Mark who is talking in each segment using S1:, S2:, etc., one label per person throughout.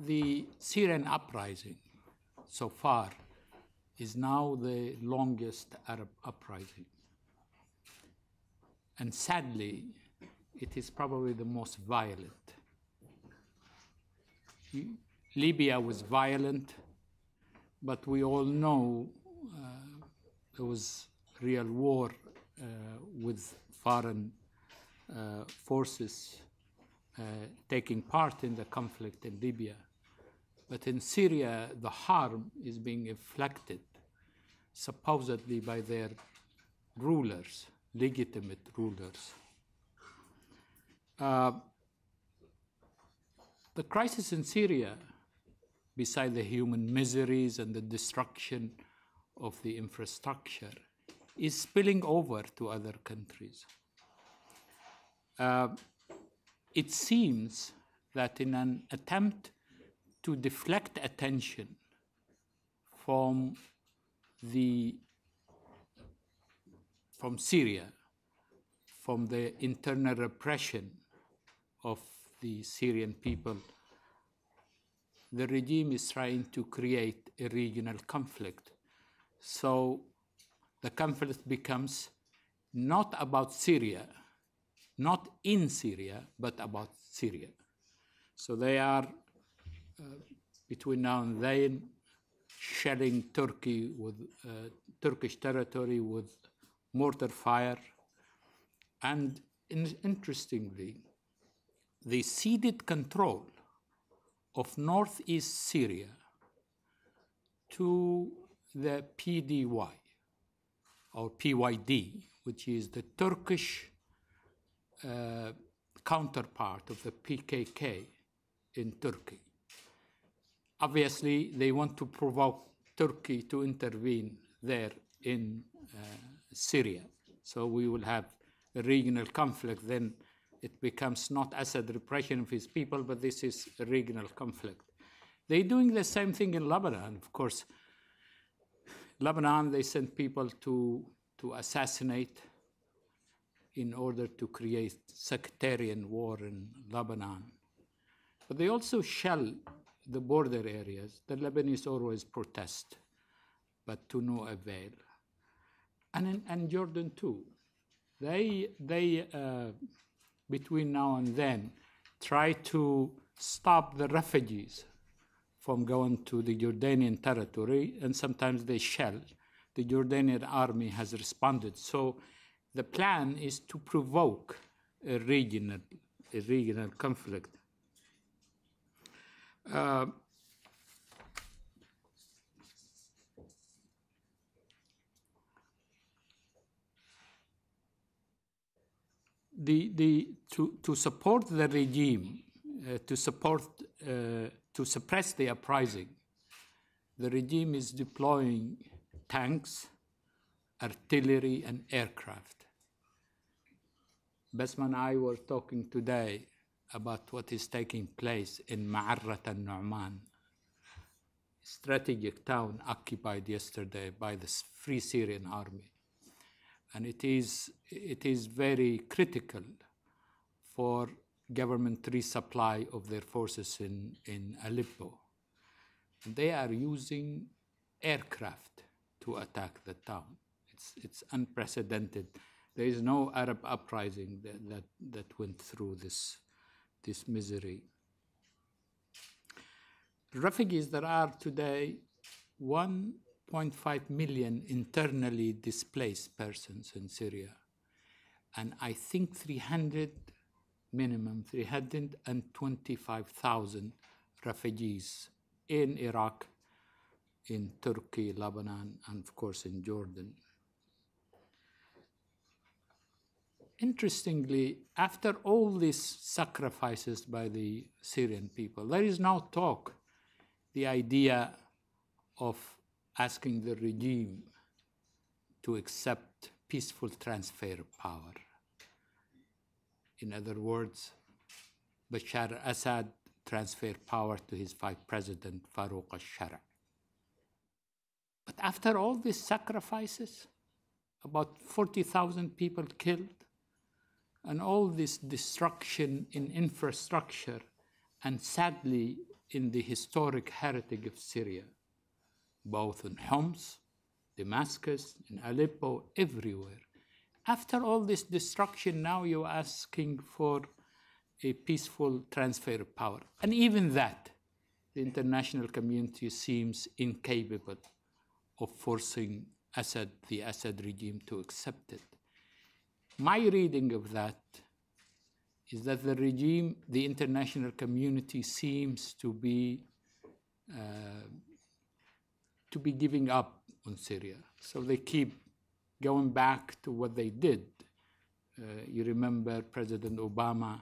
S1: The Syrian Uprising, so far, is now the longest Arab uprising. And sadly, it is probably the most violent. Libya was violent, but we all know there was real war with foreign forces taking part in the conflict in Libya. But in Syria, the harm is being inflicted supposedly by their rulers, legitimate rulers. The crisis in Syria, beside the human miseries and the destruction of the infrastructure, is spilling over to other countries. It seems that in an attempt to deflect attention from Syria, from the internal repression of the Syrian people, the regime is trying to create a regional conflict. So the conflict becomes not about Syria, not in Syria, but about Syria. So they are, between now and then, shelling Turkey with Turkish territory with mortar fire. And interestingly, they ceded control of northeast Syria to the PDY, or PYD, which is the Turkish counterpart of the PKK in Turkey. Obviously, they want to provoke Turkey to intervene there in Syria. So we will have a regional conflict. Then it becomes not Assad repression of his people, but this is a regional conflict. They're doing the same thing in Lebanon. Of course, Lebanon, they sent people to assassinate in order to create sectarian war in Lebanon. But they also shell the border areas. The Lebanese always protest, but to no avail. And Jordan too. They between now and then, try to stop the refugees from going to the Jordanian territory, and sometimes they shell. The Jordanian army has responded. So the plan is to provoke a regional conflict. To support the regime, to suppress the uprising, the regime is deploying tanks, artillery, and aircraft. Bassma and I were talking today about what is taking place in Ma'arrat al-Nu'man, strategic town occupied yesterday by the Free Syrian Army. And it is very critical for government resupply of their forces in Aleppo. And they are using aircraft to attack the town. It's unprecedented. There is no Arab uprising that went through this misery. Refugees, there are today 1.5 million internally displaced persons in Syria. And I think minimum 325,000 refugees in Iraq, in Turkey, Lebanon, and of course in Jordan. Interestingly, after all these sacrifices by the Syrian people, there is now talk, the idea of asking the regime to accept peaceful transfer of power. In other words, Bashar al-Assad transferred power to his vice president, Farouk al-Shara. But after all these sacrifices, about 40,000 people killed, and all this destruction in infrastructure, and sadly, in the historic heritage of Syria, both in Homs, Damascus, in Aleppo, everywhere. After all this destruction, now you're asking for a peaceful transfer of power. And even that, the international community seems incapable of forcing the Assad regime to accept it. My reading of that is that the regime, the international community seems to be giving up on Syria. So they keep going back to what they did. You remember President Obama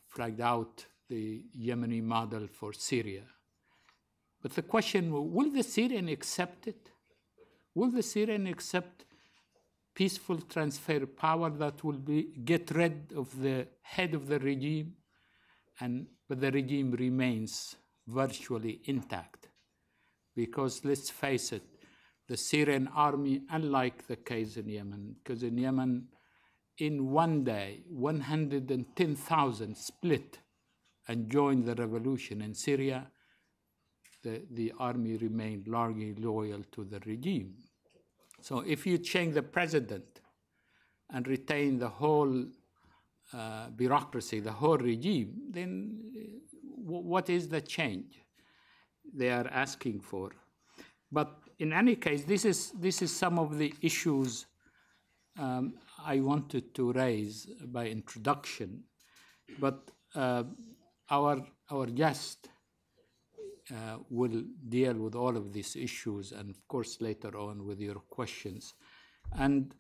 S1: flagged out the Yemeni model for Syria. But the question, will the Syrian accept it? Will the Syrian accept peaceful transfer of power that will get rid of the head of the regime, but the regime remains virtually intact? Because let's face it, the Syrian army, unlike the case in Yemen, because in Yemen, in one day, 110,000 split and joined the revolution. In Syria, the army remained largely loyal to the regime. So if you change the president and retain the whole bureaucracy, the whole regime, then what is the change they are asking for? But in any case, this is some of the issues I wanted to raise by introduction. But our guest will deal with all of these issues, and of course later on with your questions. And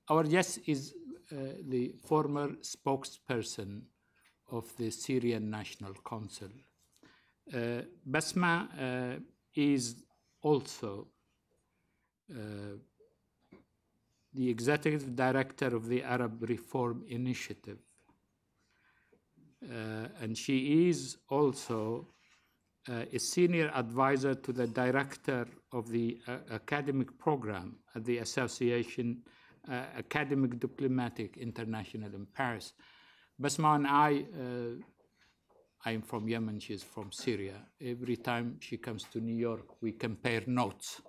S1: our guest is the former spokesperson of the Syrian National Council. Bassma is also the executive director of the Arab Reform Initiative. And she is also a senior advisor to the director of the academic program at the Association Academic Diplomatic International in Paris. Bassma and I'm from Yemen, she's from Syria. Every time she comes to New York, we compare notes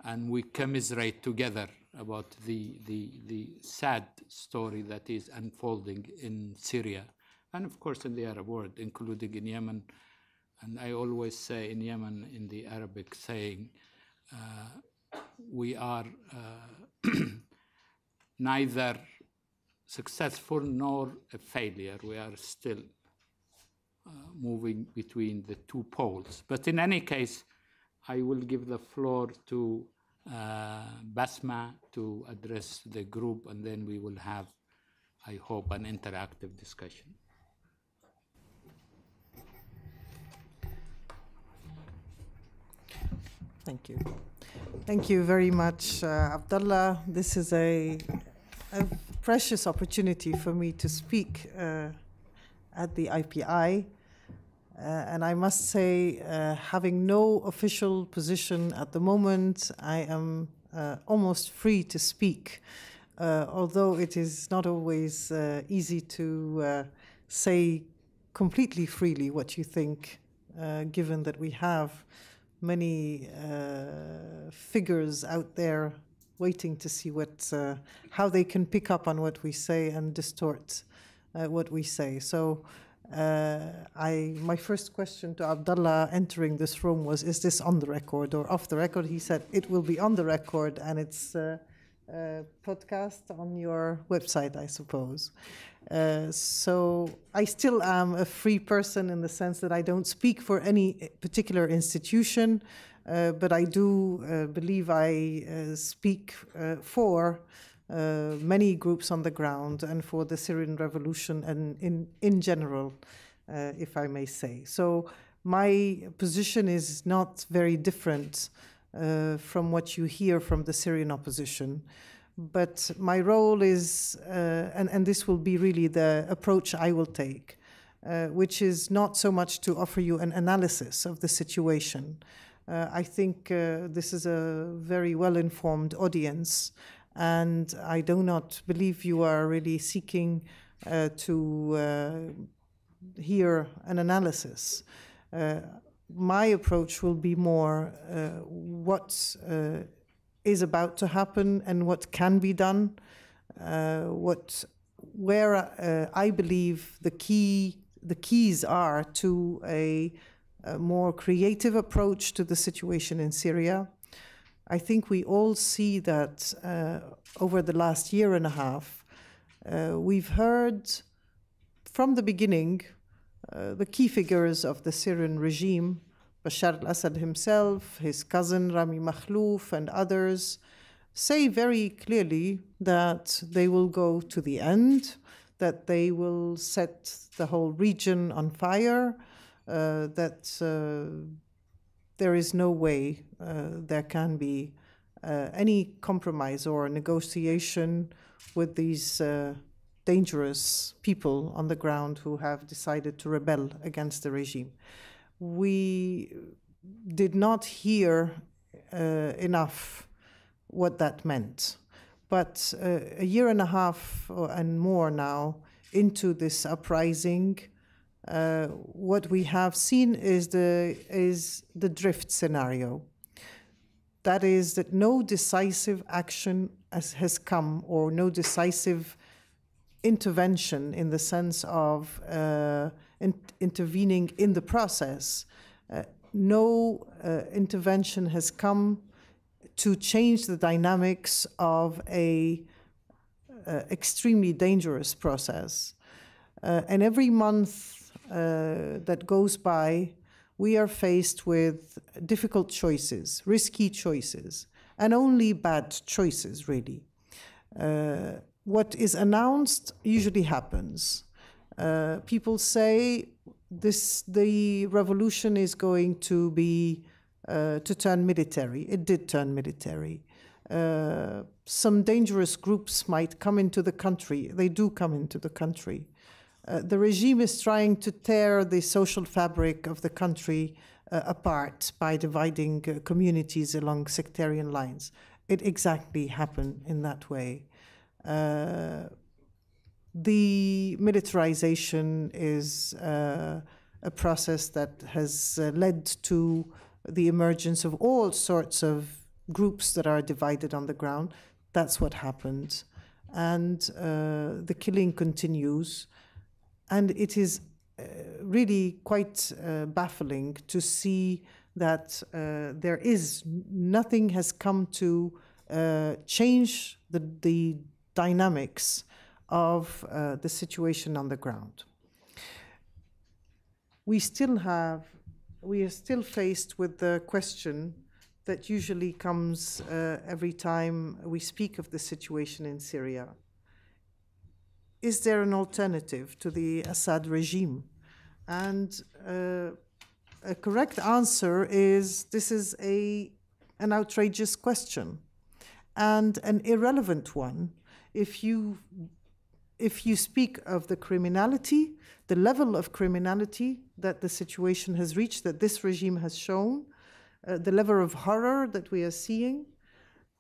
S1: and we commiserate together about the sad story that is unfolding in Syria and of course in the Arab world, including in Yemen. And I always say in Yemen, in the Arabic saying, we are neither successful nor a failure. We are still moving between the two poles. But in any case, I will give the floor to Bassma to address the group, and then we will have, I hope, an interactive discussion.
S2: Thank you. Thank you very much, Abdullah. This is a precious opportunity for me to speak at the IPI. And I must say, having no official position at the moment, I am almost free to speak, although it is not always easy to say completely freely what you think, given that we have many figures out there waiting to see how they can pick up on what we say and distort what we say. So my first question to Abdullah entering this room was, is this on the record or off the record? He said it will be on the record, and it's podcast on your website, I suppose. So I still am a free person in the sense that I don't speak for any particular institution, but I do believe I speak for many groups on the ground and for the Syrian revolution and in general, if I may say. So my position is not very different from what you hear from the Syrian opposition. But my role is, and this will be really the approach I will take, which is not so much to offer you an analysis of the situation. I think this is a very well-informed audience, and I do not believe you are really seeking to hear an analysis. My approach will be more what is about to happen and what can be done, where I believe the keys are to a more creative approach to the situation in Syria. I think we all see that over the last year and a half, we've heard from the beginning the key figures of the Syrian regime, Bashar al-Assad himself, his cousin Rami Makhlouf, and others, say very clearly that they will go to the end, that they will set the whole region on fire, that there is no way there can be any compromise or negotiation with these dangerous people on the ground who have decided to rebel against the regime. We did not hear enough what that meant. But a year and a half and more now into this uprising, what we have seen is the drift scenario. That is that no decisive action has come, or no decisive intervention in the sense of intervening in the process. No intervention has come to change the dynamics of a extremely dangerous process. And every month that goes by, we are faced with difficult choices, risky choices, and only bad choices, really. What is announced usually happens. People say the revolution is going to be to turn military. It did turn military. Some dangerous groups might come into the country. They do come into the country. The regime is trying to tear the social fabric of the country apart by dividing communities along sectarian lines. It exactly happened in that way. The militarization is a process that has led to the emergence of all sorts of groups that are divided on the ground. That's what happened. And the killing continues. And it is really quite baffling to see that nothing has come to change the dynamics of the situation on the ground. We are still faced with the question that usually comes every time we speak of the situation in Syria. Is there an alternative to the Assad regime? And a correct answer is this is an outrageous question and an irrelevant one. If you speak of the criminality, the level of criminality that the situation has reached, that this regime has shown, the level of horror that we are seeing,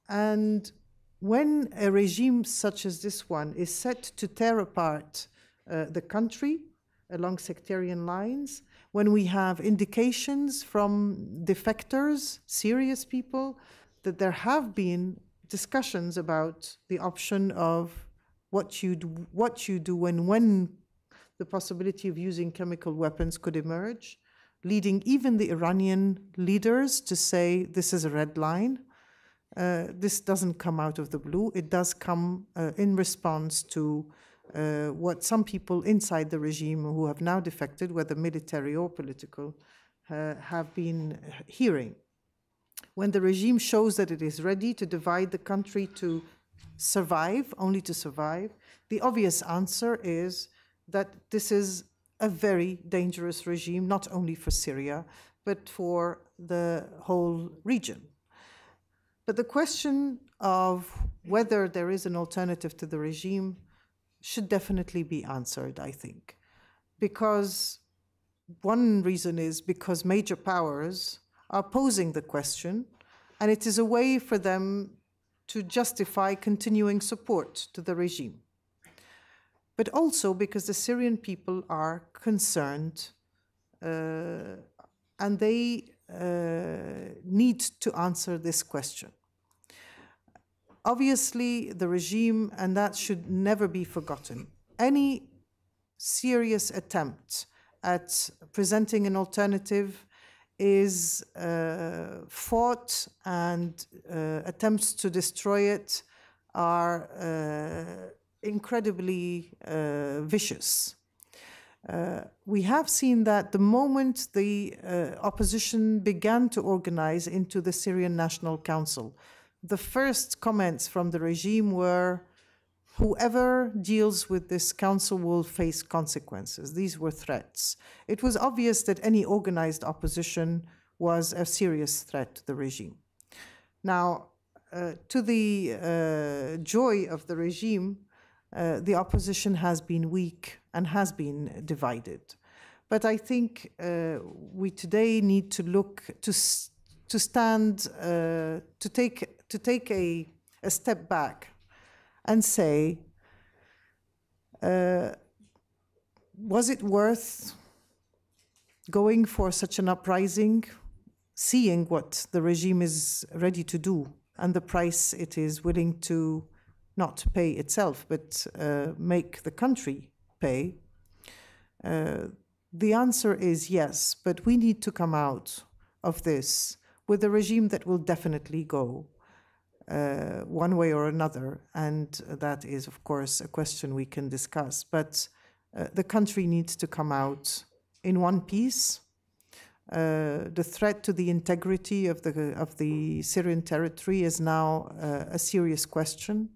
S2: and when a regime such as this one is set to tear apart the country along sectarian lines, when we have indications from defectors, serious people, that there have been discussions about the option of what you do and when the possibility of using chemical weapons could emerge, leading even the Iranian leaders to say this is a red line. This doesn't come out of the blue. It does come in response to what some people inside the regime who have now defected, whether military or political, have been hearing. When the regime shows that it is ready to divide the country to survive, only to survive, the obvious answer is that this is a very dangerous regime, not only for Syria, but for the whole region. But the question of whether there is an alternative to the regime should definitely be answered, I think. Because one reason is because major powers are posing the question, and it is a way for them to justify continuing support to the regime. But also because the Syrian people are concerned, and they need to answer this question. Obviously, the regime, and that should never be forgotten, any serious attempt at presenting an alternative is fought, and attempts to destroy it are incredibly vicious. We have seen that the moment the opposition began to organize into the Syrian National Council, the first comments from the regime were, whoever deals with this council will face consequences. These were threats. It was obvious that any organized opposition was a serious threat to the regime. Now, to the joy of the regime, the opposition has been weak and has been divided. But I think we today need to look to stand, to take a step back and say, was it worth going for such an uprising, seeing what the regime is ready to do and the price it is willing to not pay itself, but make the country pay? The answer is yes, but we need to come out of this with a regime that will definitely go one way or another, and that is, of course, a question we can discuss. But the country needs to come out in one piece. The threat to the integrity of the Syrian territory is now a serious question,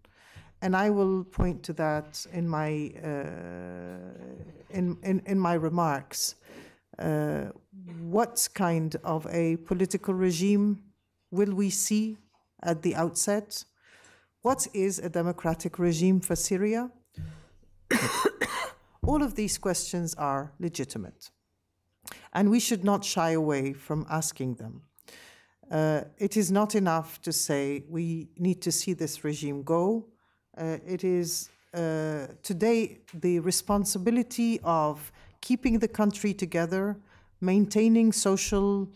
S2: and I will point to that in my in my remarks. What kind of a political regime will we see at the outset? What is a democratic regime for Syria? All of these questions are legitimate, and we should not shy away from asking them. It is not enough to say we need to see this regime go. It is today the responsibility of keeping the country together, maintaining social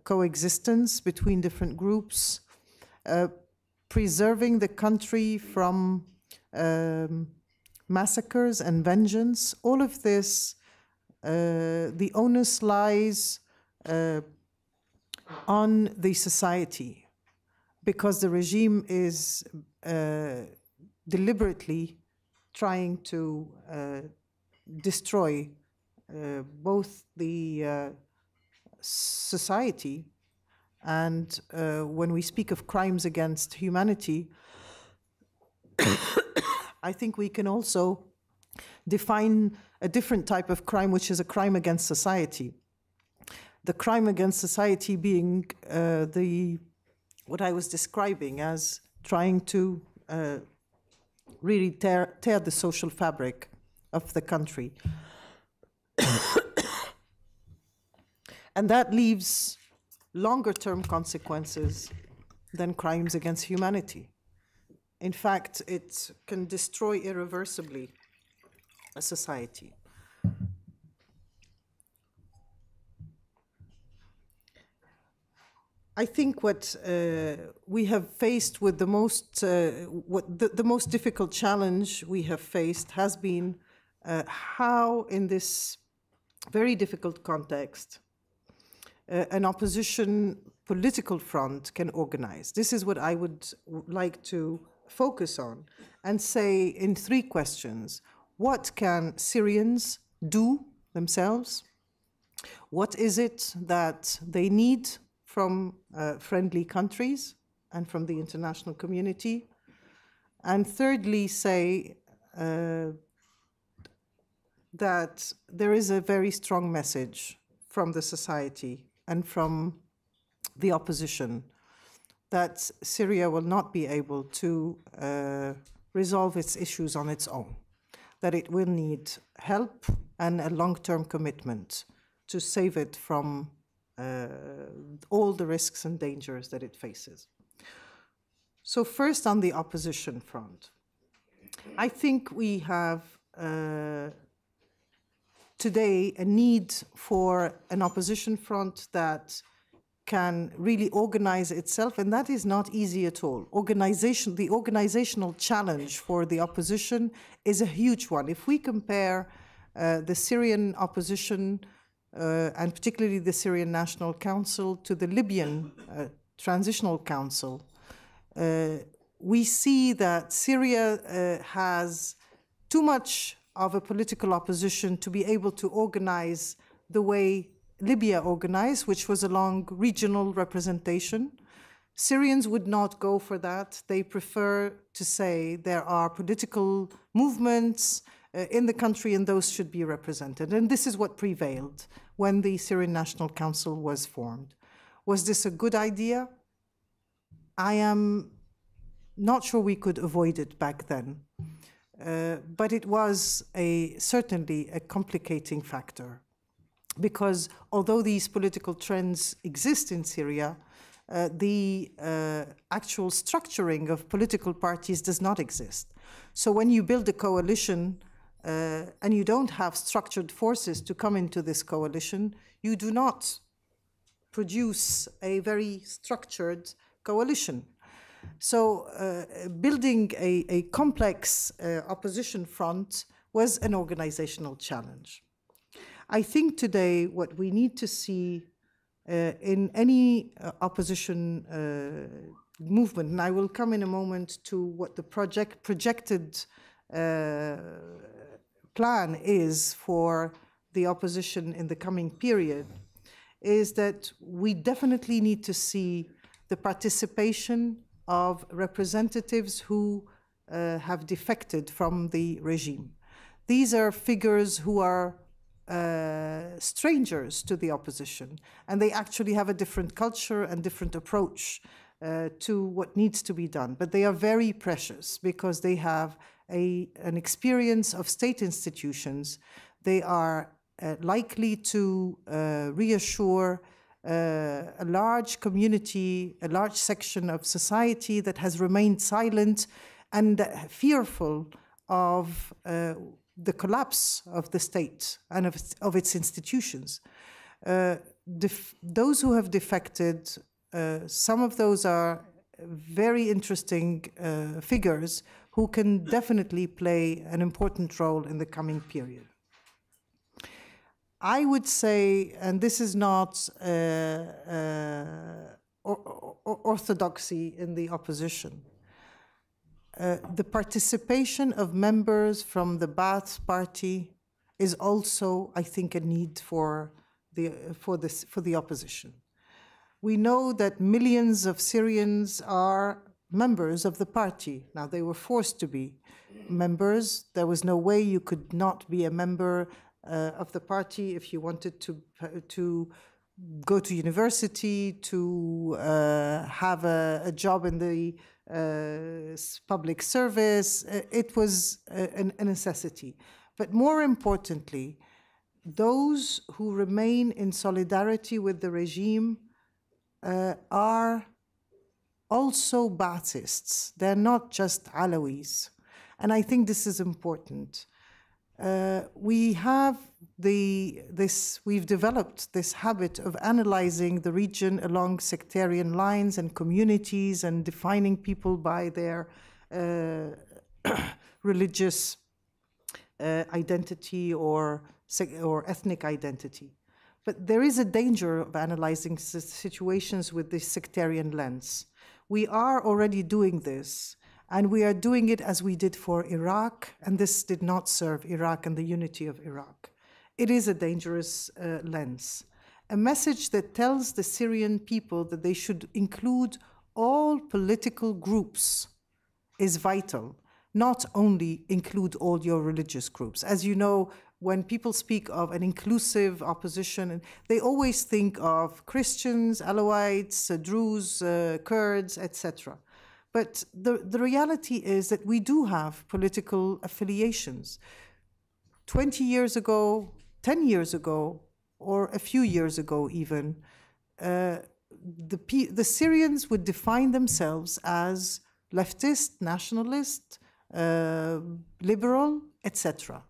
S2: coexistence between different groups, preserving the country from massacres and vengeance. All of this, the onus lies on the society, because the regime is deliberately trying to destroy both the society and when we speak of crimes against humanity, I think we can also define a different type of crime, which is a crime against society. The crime against society being what I was describing as trying to really tear the social fabric of the country. And that leaves longer-term consequences than crimes against humanity. In fact, it can destroy irreversibly a society. I think what we have faced with the most difficult challenge we have faced has been how, in this very difficult context, an opposition political front can organize. This is what I would like to focus on and say in three questions. What can Syrians do themselves? What is it that they need from friendly countries and from the international community? And thirdly, say that there is a very strong message from the society and from the opposition that Syria will not be able to resolve its issues on its own, that it will need help and a long-term commitment to save it from all the risks and dangers that it faces. So first, on the opposition front, I think we have today a need for an opposition front that can really organize itself, and that is not easy at all. The organizational challenge for the opposition is a huge one. If we compare the Syrian opposition, and particularly the Syrian National Council, to the Libyan Transitional Council, we see that Syria has too much of a political opposition to be able to organize the way Libya organized, which was along regional representation. Syrians would not go for that. They prefer to say there are political movements in the country and those should be represented. And this is what prevailed when the Syrian National Council was formed. Was this a good idea? I am not sure we could avoid it back then. But it was certainly a complicating factor, because although these political trends exist in Syria, the actual structuring of political parties does not exist. So when you build a coalition and you don't have structured forces to come into this coalition, you do not produce a very structured coalition. So building a complex opposition front was an organizational challenge. I think today what we need to see in any opposition movement, and I will come in a moment to what the projected plan is for the opposition in the coming period, is that we definitely need to see the participation of representatives who have defected from the regime. These are figures who are strangers to the opposition, and they actually have a different culture and different approach to what needs to be done. But they are very precious because they have an experience of state institutions. They are likely to reassure a large community, a large section of society that has remained silent and fearful of the collapse of the state and of its institutions. Those who have defected, some of those are very interesting figures who can definitely play an important role in the coming period. I would say, and this is not orthodoxy in the opposition, the participation of members from the Ba'ath party is also, I think, a need for the opposition. We know that millions of Syrians are members of the party. Now, they were forced to be members. There was no way you could not be a member of the party if you wanted to go to university, to have a job in the public service. It was a necessity. But more importantly, those who remain in solidarity with the regime are also Ba'athists. They're not just Alawis. And I think this is important. We've developed this habit of analyzing the region along sectarian lines and communities and defining people by their religious identity or ethnic identity. But there is a danger of analyzing situations with this sectarian lens. We are already doing this, and we are doing it as we did for Iraq, and this did not serve Iraq and the unity of Iraq. It is a dangerous lens. A message that tells the Syrian people that they should include all political groups is vital, not only include all your religious groups. As you know, when people speak of an inclusive opposition, they always think of Christians, Alawites, Druze, Kurds, etc. But the reality is that we do have political affiliations. 20 years ago, 10 years ago, or a few years ago even, the Syrians would define themselves as leftist, nationalist, liberal, etc.,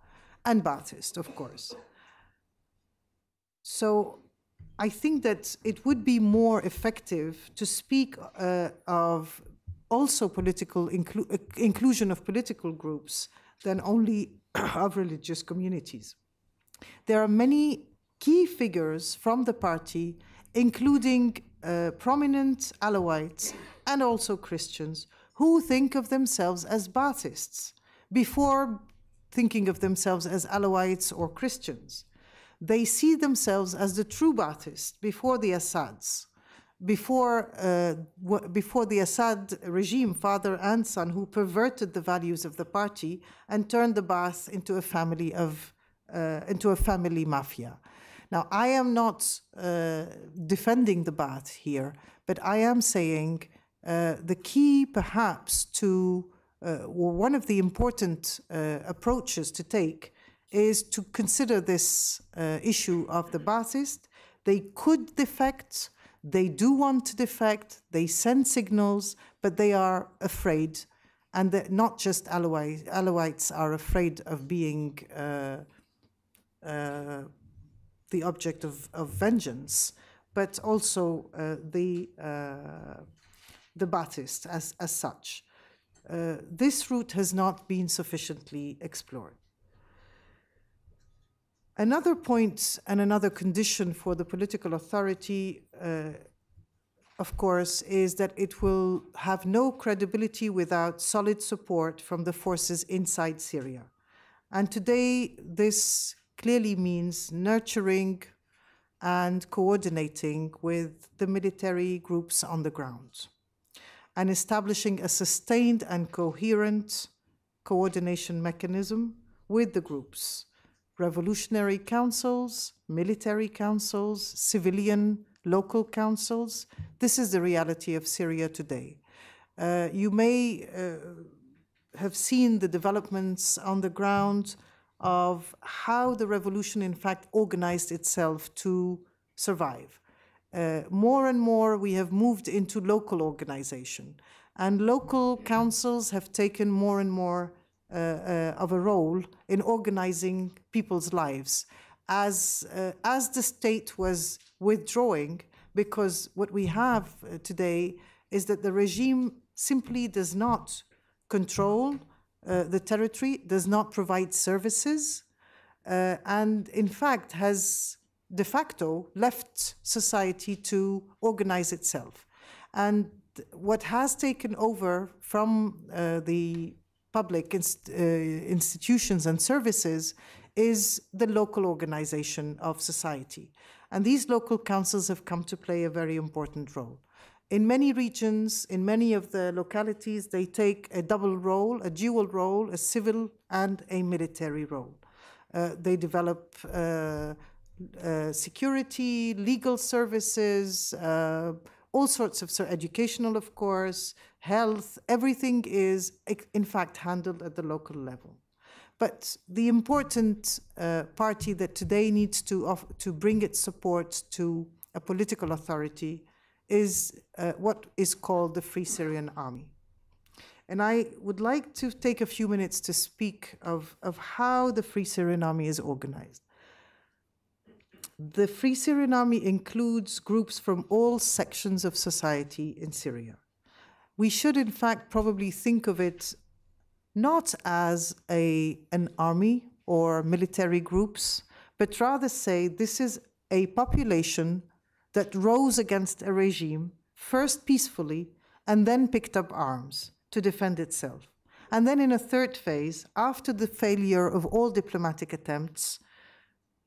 S2: and Ba'athist, of course. So I think that it would be more effective to speak of also political inclusion of political groups than only of religious communities. There are many key figures from the party, including prominent Alawites and also Christians, who think of themselves as Baathists before thinking of themselves as Alawites or Christians. They see themselves as the true Baathists before the Assads, before the Assad regime, father and son, who perverted the values of the party and turned the Baath into a family mafia. Now, I am not defending the Baath here, but I am saying the key, perhaps, to or one of the important approaches to take is to consider this issue of the Baathist. They could defect, they do want to defect, they send signals, but they are afraid. And that not just Alawites are afraid of being the object of vengeance, but also the Baathist as such. This route has not been sufficiently explored. Another point and another condition for the political authority, of course, is that it will have no credibility without solid support from the forces inside Syria. And today, this clearly means nurturing and coordinating with the military groups on the ground and establishing a sustained and coherent coordination mechanism with the groups. Revolutionary councils, military councils, civilian local councils. This is the reality of Syria today. You may have seen the developments on the ground of how the revolution, in fact, organized itself to survive. More and more, we have moved into local organization, and local councils have taken more and more of a role in organizing people's lives as the state was withdrawing, because what we have today is that the regime simply does not control the territory, does not provide services, and in fact has de facto left society to organize itself. And what has taken over from the public institutions and services is the local organization of society. And these local councils have come to play a very important role. In many regions, in many of the localities, they take a double role, a dual role, a civil and a military role. They develop security, legal services, all sorts of educational, of course, health, everything is, in fact, handled at the local level. But the important party that today needs to bring its support to a political authority is what is called the Free Syrian Army. And I would like to take a few minutes to speak of how the Free Syrian Army is organized. The Free Syrian Army includes groups from all sections of society in Syria. We should, in fact, probably think of it not as an army or military groups, but rather say this is a population that rose against a regime, first peacefully, and then picked up arms to defend itself. And then in a third phase, after the failure of all diplomatic attempts,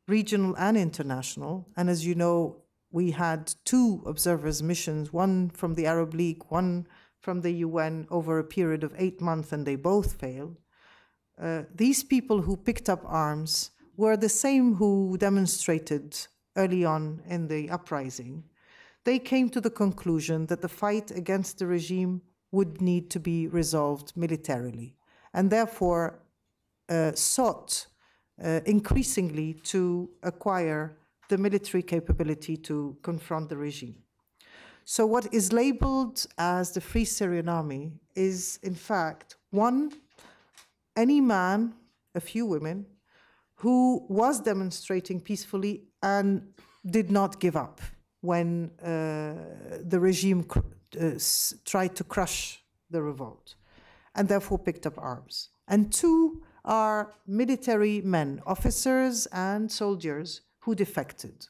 S2: regional and international, and as you know, we had 2 observers' missions, one from the Arab League, one from the UN, over a period of 8 months, and they both failed. These people who picked up arms were the same who demonstrated early on in the uprising. They came to the conclusion that the fight against the regime would need to be resolved militarily, and therefore sought increasingly to acquire the military capability to confront the regime. So what is labeled as the Free Syrian Army is, in fact, one, any man, a few women, who was demonstrating peacefully and did not give up when the regime tried to crush the revolt, and therefore picked up arms. And two are military men, officers and soldiers, who defected.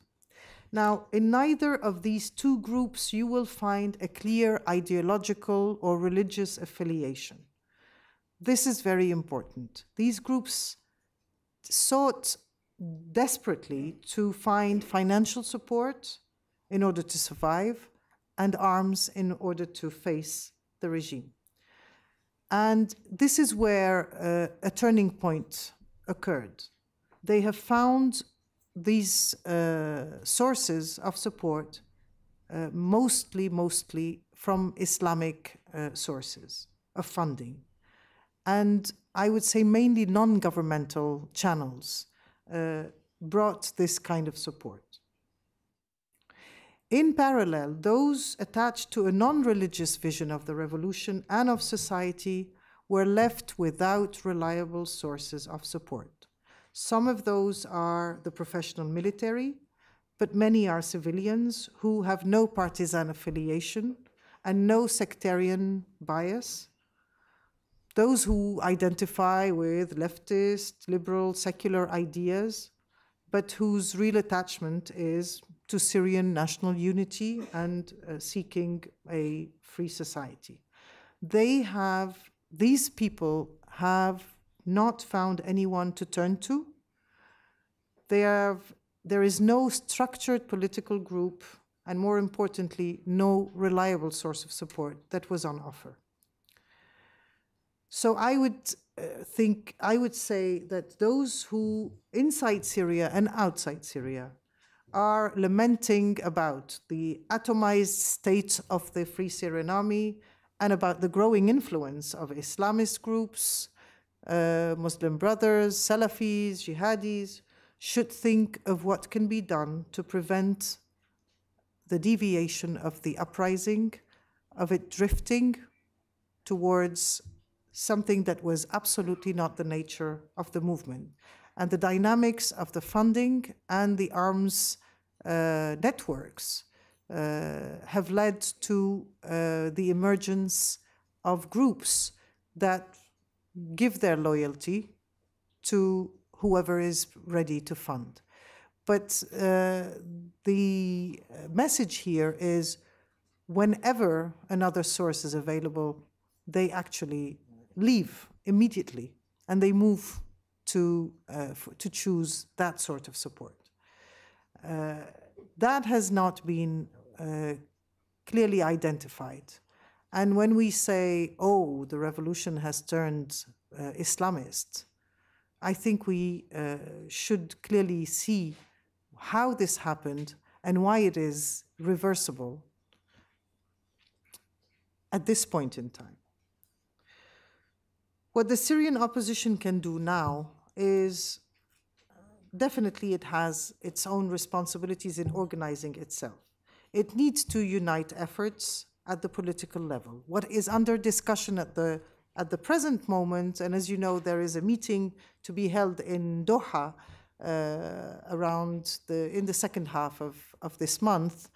S2: Now, in neither of these two groups, you will find a clear ideological or religious affiliation. This is very important. These groups sought desperately to find financial support in order to survive and arms in order to face the regime. And this is where a turning point occurred. They have found these sources of support mostly from Islamic sources of funding. And I would say mainly non-governmental channels brought this kind of support. In parallel, those attached to a non-religious vision of the revolution and of society were left without reliable sources of support. Some of those are the professional military, but many are civilians who have no partisan affiliation and no sectarian bias. Those who identify with leftist, liberal, secular ideas, but whose real attachment is to Syrian national unity and seeking a free society. These people have not found anyone to turn to. There is no structured political group, and more importantly, no reliable source of support that was on offer. So I would say that those who inside Syria and outside Syria are lamenting about the atomized state of the Free Syrian Army and about the growing influence of Islamist groups, Muslim Brothers, Salafis, Jihadis, should think of what can be done to prevent the deviation of the uprising, of it drifting towards something that was absolutely not the nature of the movement. And the dynamics of the funding and the arms networks have led to the emergence of groups that give their loyalty to whoever is ready to fund. But the message here is whenever another source is available, they actually leave immediately and they move to choose that sort of support. That has not been clearly identified. And when we say, oh, the revolution has turned Islamist, I think we should clearly see how this happened and why it is reversible at this point in time. What the Syrian opposition can do now is definitely it has its own responsibilities in organizing itself. It needs to unite efforts at the political level. What is under discussion at the present moment, and as you know, there is a meeting to be held in Doha in the second half of this month,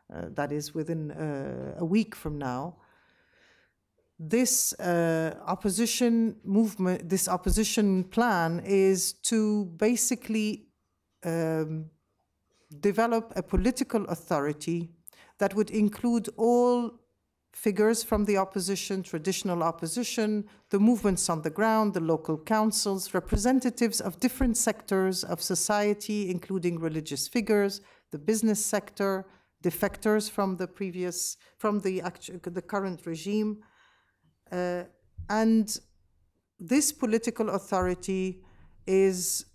S2: that is within a week from now. This opposition movement, this opposition plan is to basically develop a political authority that would include all figures from the opposition, traditional opposition, the movements on the ground, the local councils, representatives of different sectors of society, including religious figures, the business sector, defectors from the current regime. And this political authority is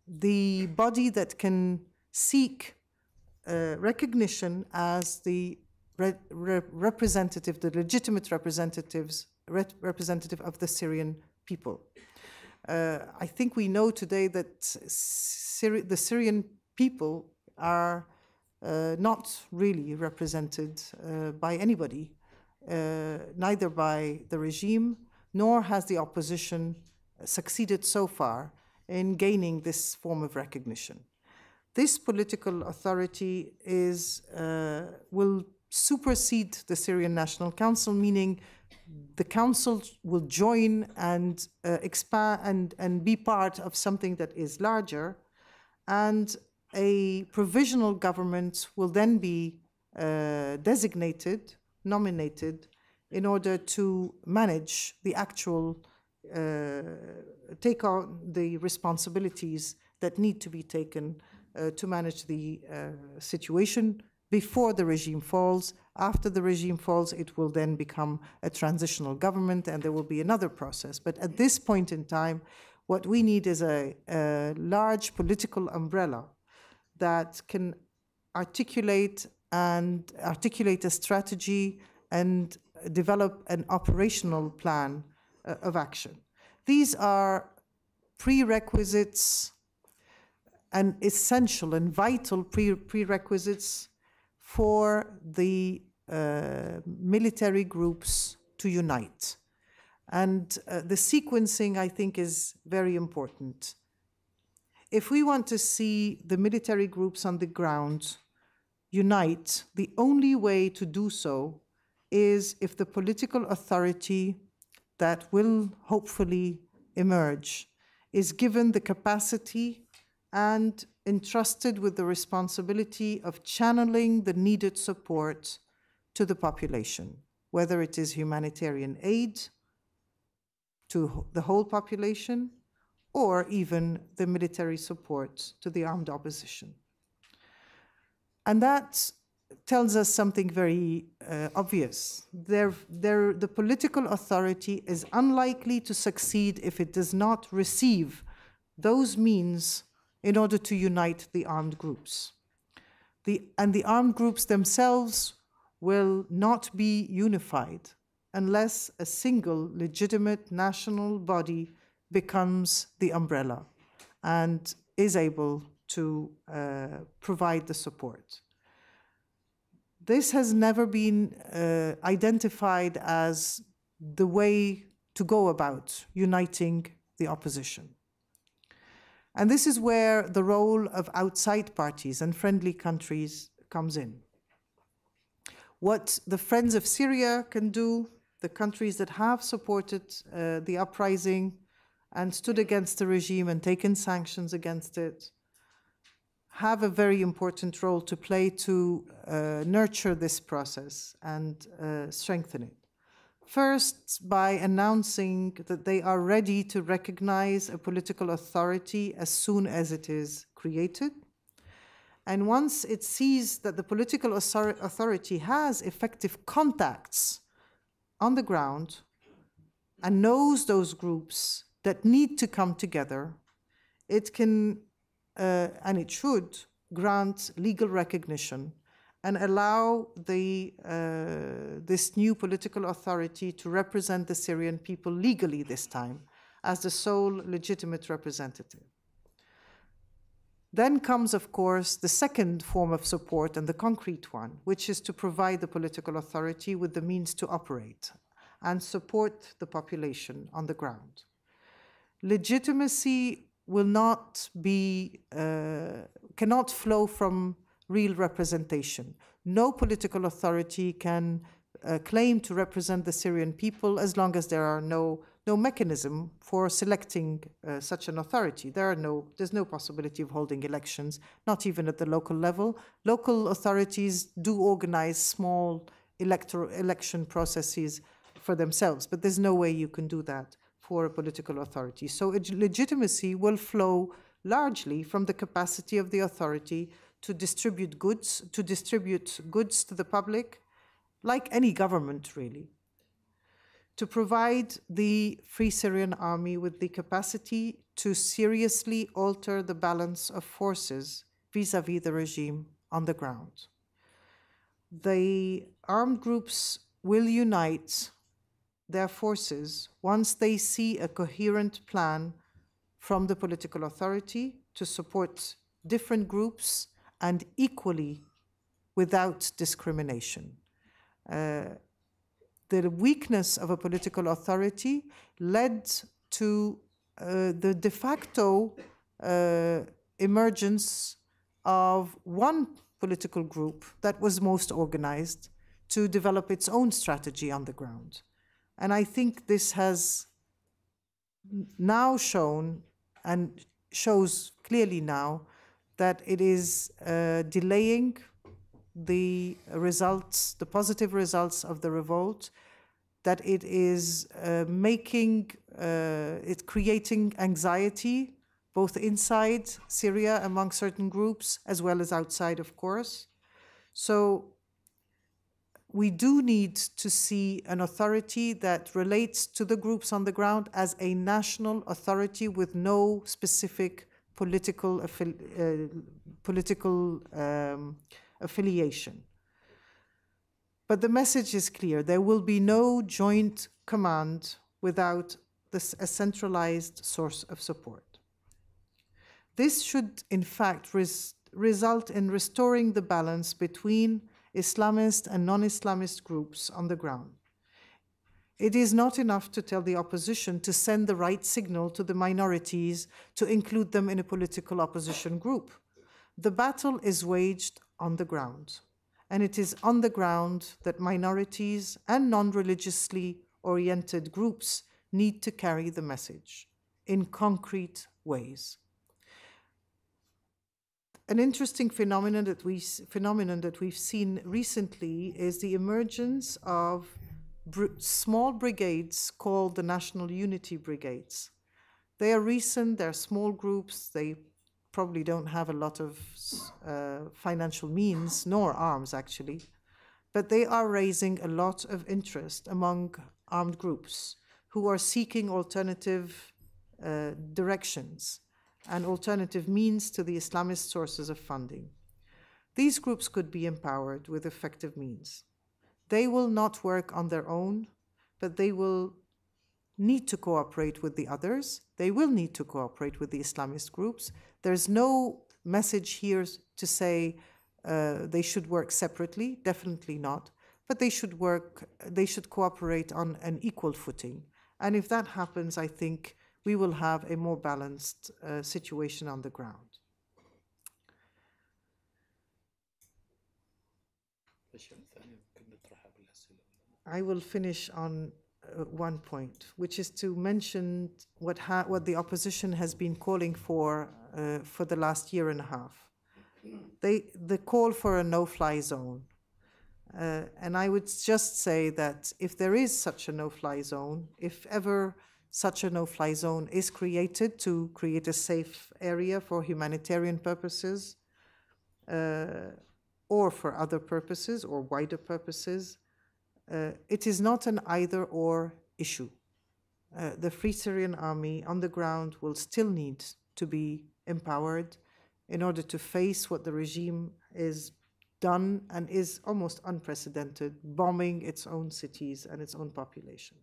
S2: the body that can seek recognition as the representative, the legitimate representative of the Syrian people. I think we know today that the Syrian people are not really represented by anybody, neither by the regime, nor has the opposition succeeded so far in gaining this form of recognition. This political authority will supersede the Syrian National Council, meaning the council will join and expand and be part of something that is larger, and a provisional government will then be designated, nominated, in order to manage the actual, take on the responsibilities that need to be taken to manage the situation before the regime falls. After the regime falls, it will then become a transitional government, and there will be another process. But at this point in time, what we need is a large political umbrella that can articulate a strategy and develop an operational plan of action. These are prerequisites and essential and vital prerequisites for the military groups to unite. And the sequencing, I think, is very important. If we want to see the military groups on the ground unite, the only way to do so is if the political authority that will hopefully emerge is given the capacity and entrusted with the responsibility of channeling the needed support to the population, whether it is humanitarian aid to the whole population or even the military support to the armed opposition. And that tells us something very obvious. The political authority is unlikely to succeed if it does not receive those means in order to unite the armed groups. And the armed groups themselves will not be unified unless a single legitimate national body becomes the umbrella and is able to provide the support. This has never been identified as the way to go about uniting the opposition. And this is where the role of outside parties and friendly countries comes in. What the Friends of Syria can do, the countries that have supported the uprising and stood against the regime and taken sanctions against it, have a very important role to play to nurture this process and strengthen it. First, by announcing that they are ready to recognize a political authority as soon as it is created. And once it sees that the political authority has effective contacts on the ground and knows those groups that need to come together, it can and it should grant legal recognition and allow this new political authority to represent the Syrian people legally this time as the sole legitimate representative. Then comes, of course, the second form of support and the concrete one, which is to provide the political authority with the means to operate and support the population on the ground. Legitimacy will not be, cannot flow from real representation. No political authority can claim to represent the Syrian people as long as there are no mechanism for selecting such an authority. There's no possibility of holding elections, not even at the local level. Local authorities do organize small election processes for themselves, but there's no way you can do that for a political authority. So legitimacy will flow largely from the capacity of the authority to distribute goods to the public, like any government really, to provide the Free Syrian Army with the capacity to seriously alter the balance of forces vis-à-vis the regime on the ground. The armed groups will unite their forces once they see a coherent plan from the political authority to support different groups and equally without discrimination. The weakness of a political authority led to the de facto emergence of one political group that was most organized to develop its own strategy on the ground. And I think this has now shown, and shows clearly now, that it is delaying the results, the positive results of the revolt, that it is creating anxiety both inside Syria among certain groups as well as outside, of course. So we do need to see an authority that relates to the groups on the ground as a national authority with no specific political affiliation. But the message is clear. There will be no joint command without a centralized source of support. This should, in fact, result in restoring the balance between Islamist and non-Islamist groups on the ground. It is not enough to tell the opposition to send the right signal to the minorities to include them in a political opposition group. The battle is waged on the ground, and it is on the ground that minorities and non-religiously oriented groups need to carry the message in concrete ways. An interesting phenomenon that we've seen recently is the emergence of small brigades called the National Unity Brigades. They are recent, they're small groups, they probably don't have a lot of financial means, nor arms actually, but they are raising a lot of interest among armed groups who are seeking alternative directions and alternative means to the Islamist sources of funding. These groups could be empowered with effective means. They will not work on their own, but they will need to cooperate with the others. They will need to cooperate with the Islamist groups. There's no message here to say they should work separately, definitely not, but they should cooperate on an equal footing. And if that happens, I think we will have a more balanced situation on the ground. I will finish on one point, which is to mention what the opposition has been calling for the last year and a half. The call for a no-fly zone. And I would just say that if there is such a no-fly zone, if ever such a no-fly zone is created to create a safe area for humanitarian purposes or for other purposes or wider purposes, it is not an either-or issue. The Free Syrian Army on the ground will still need to be empowered in order to face what the regime is done and is almost unprecedented, bombing its own cities and its own population.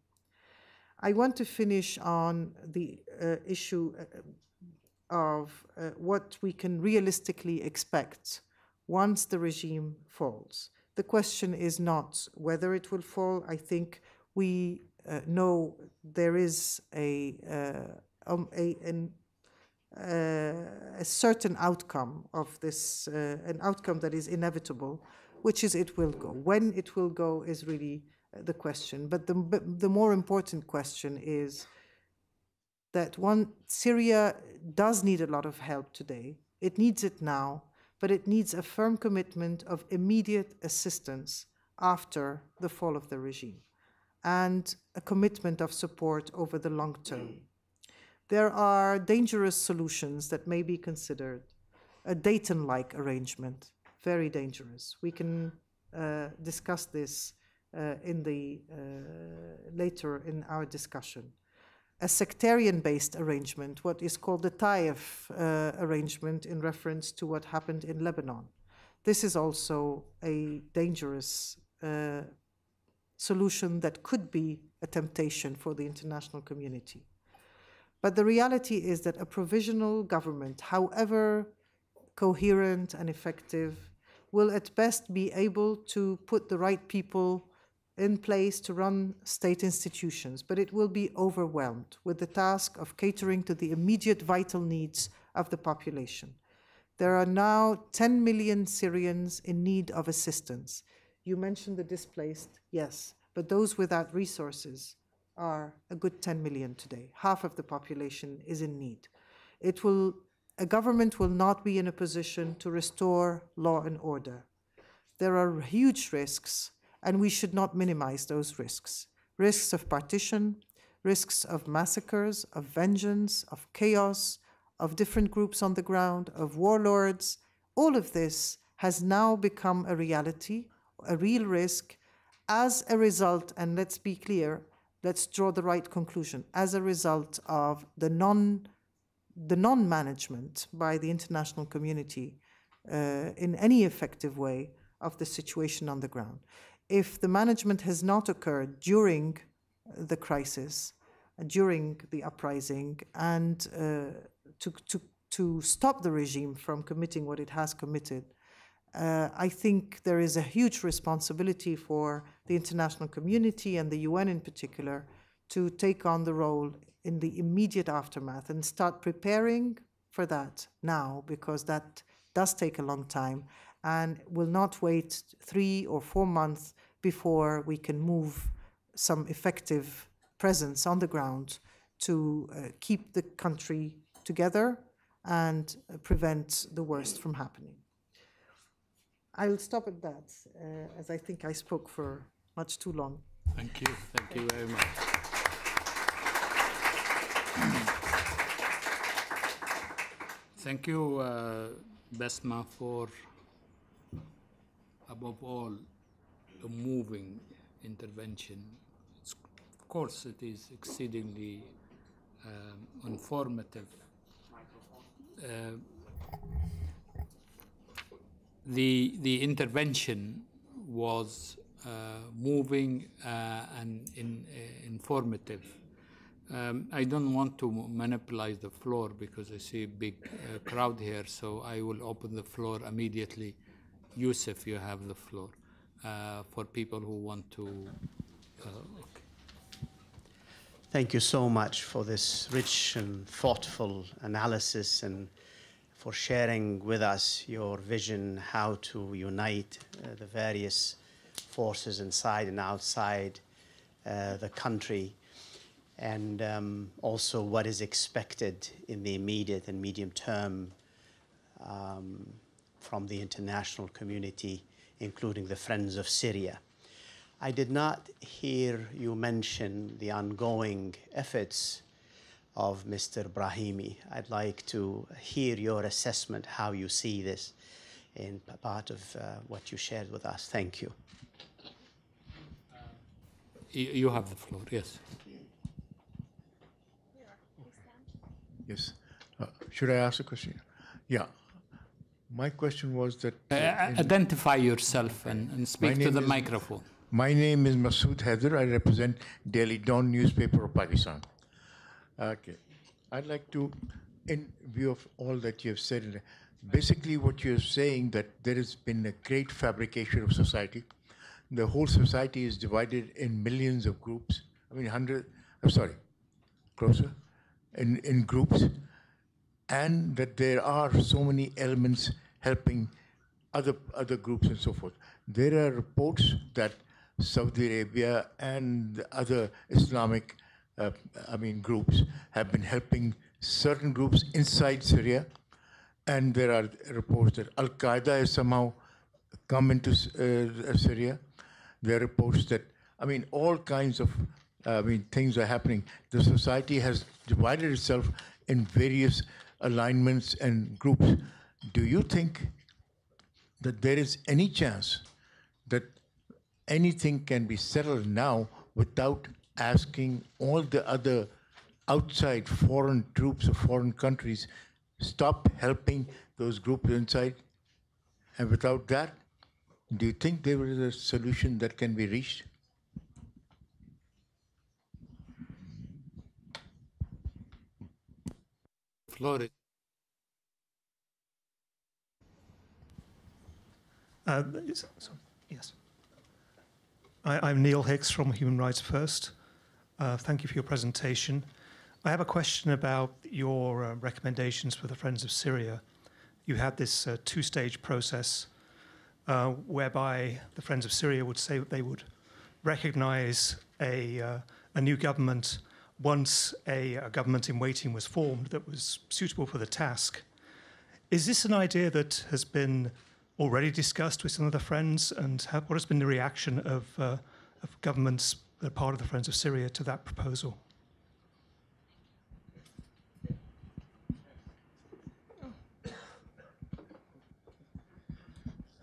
S2: I want to finish on the issue of what we can realistically expect once the regime falls. The question is not whether it will fall. I think we know there is a certain outcome of this, an outcome that is inevitable, which is it will go. When it will go is really the question. But the more important question is that Syria does need a lot of help today. It needs it now, but it needs a firm commitment of immediate assistance after the fall of the regime and a commitment of support over the long term. There are dangerous solutions that may be considered. A Dayton-like arrangement, very dangerous. We can discuss this later in our discussion. A sectarian-based arrangement, what is called the Taif arrangement in reference to what happened in Lebanon. This is also a dangerous solution that could be a temptation for the international community. But the reality is that a provisional government, however coherent and effective, will at best be able to put the right people in place to run state institutions, but it will be overwhelmed with the task of catering to the immediate vital needs of the population. There are now 10 million Syrians in need of assistance. You mentioned the displaced, yes, but those without resources are a good 10 million today. Half of the population is in need. A government will not be in a position to restore law and order. There are huge risks, and we should not minimize those risks. Risks of partition, risks of massacres, of vengeance, of chaos, of different groups on the ground, of warlords. All of this has now become a reality, a real risk, as a result, and let's be clear, let's draw the right conclusion, as a result of the non-management by the international community in any effective way of the situation on the ground. If the management has not occurred during the crisis, during the uprising, and to stop the regime from committing what it has committed, I think there is a huge responsibility for the international community and the UN in particular to take on the role in the immediate aftermath and start preparing for that now, because that does take a long time and will not wait 3 or 4 months before we can move some effective presence on the ground to keep the country together and prevent the worst from happening. I'll stop at that, as I think I spoke for much too long.
S1: Thank you. Thank you very much. Thank you, Bassma, for, above all, a moving intervention. Of course, it is exceedingly informative. The intervention was moving and informative. I don't want to monopolize the floor because I see a big crowd here, so I will open the floor immediately. Yusuf, you have the floor for people who want to. Okay.
S3: Thank you so much for this rich and thoughtful analysis and for sharing with us your vision how to unite the various forces inside and outside the country, and also what is expected in the immediate and medium term from the international community, including the Friends of Syria. I did not hear you mention the ongoing efforts of Mr. Brahimi. I'd like to hear your assessment, how you see this in part of what you shared with us. Thank you.
S1: You have the floor, yes.
S4: Yes. Should I ask a question? Yeah. My question was that...
S1: identify yourself and speak to the microphone.
S4: My name is Masood Haider. I represent Daily Dawn newspaper of Pakistan. Okay. I'd like to, in view of all that you have said, basically what you're saying that there has been a great fabrication of society. The whole society is divided in millions of groups. I mean, closer, in groups. And that there are so many elements helping other groups and so forth. There are reports that Saudi Arabia and other Islamic groups have been helping certain groups inside Syria, and there are reports that Al-Qaeda has somehow come into Syria. There are reports that, all kinds of things are happening. The society has divided itself in various alignments and groups. Do you think that there is any chance that anything can be settled now without asking all the other outside foreign troops of foreign countries stop helping those groups inside? And without that, do you think there is a solution that can be reached?
S1: Floor.
S5: Yes. I'm Neil Hicks from Human Rights First. Thank you for your presentation. I have a question about your recommendations for the Friends of Syria. You had this two-stage process whereby the Friends of Syria would say that they would recognize a new government once a government in waiting was formed that was suitable for the task. Is this an idea that has been already discussed with some of the Friends, and what has been the reaction of governments that are part of the Friends of Syria to that proposal?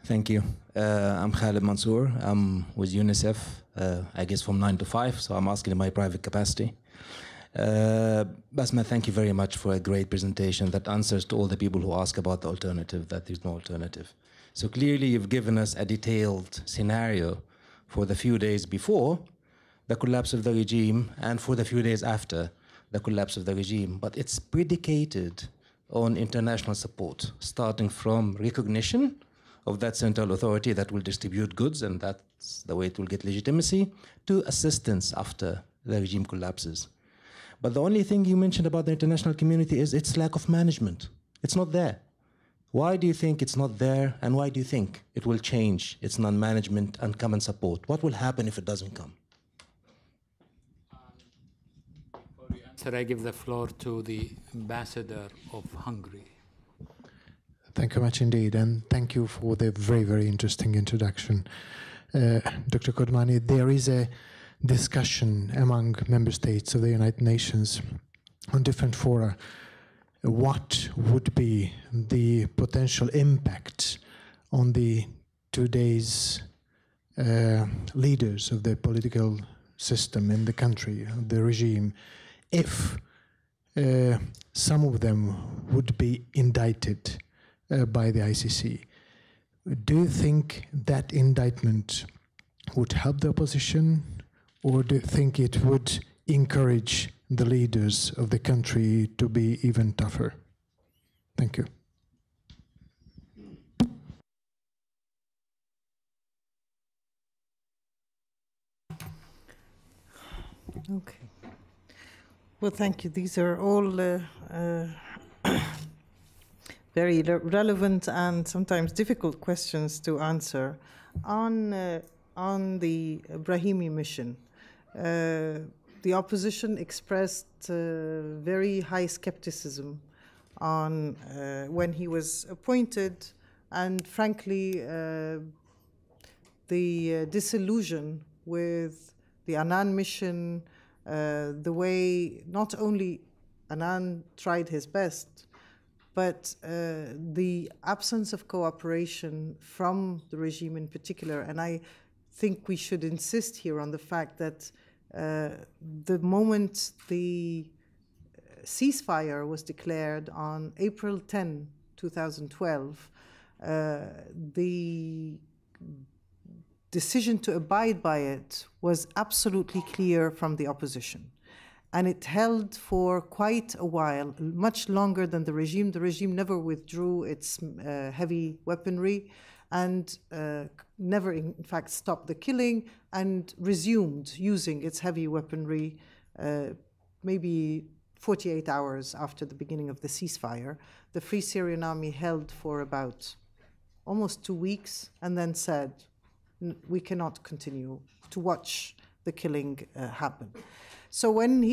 S6: Thank you. I'm Khalid Mansour. I'm with UNICEF, I guess from 9 to 5, so I'm asking in my private capacity. Bassma, thank you very much for a great presentation that answers to all the people who ask about the alternative, that there's no alternative. So clearly you've given us a detailed scenario for the few days before the collapse of the regime and for the few days after the collapse of the regime. But it's predicated on international support, starting from recognition of that central authority that will distribute goods, and that's the way it will get legitimacy, to assistance after the regime collapses. But the only thing you mentioned about the international community is its lack of management. It's not there. Why do you think it's not there, and why do you think it will change its non-management and come and support? What will happen if it doesn't come?
S1: Sir, I give the floor to the ambassador of Hungary.
S7: Thank you much indeed, and thank you for the very, very interesting introduction. Dr. Kodmani, there is a discussion among member states of the United Nations on different fora. What would be the potential impact on the today's leaders of the political system in the country, the regime, if some of them would be indicted by the ICC? Do you think that indictment would help the opposition, or do you think it would encourage the leaders of the country to be even tougher? Thank you.
S2: Okay. Well, thank you. These are all very relevant and sometimes difficult questions to answer. On the Brahimi mission, the opposition expressed very high skepticism on when he was appointed, and frankly, the disillusion with the Annan mission, the way not only Annan tried his best, but the absence of cooperation from the regime in particular. And I think we should insist here on the fact that the moment the ceasefire was declared on April 10, 2012, the decision to abide by it was absolutely clear from the opposition. And it held for quite a while, much longer than the regime. The regime never withdrew its heavy weaponry and never, in fact, stopped the killing and resumed using its heavy weaponry maybe 48 hours after the beginning of the ceasefire. The Free Syrian Army held for about almost 2 weeks and then said, we cannot continue to watch the killing happen. So when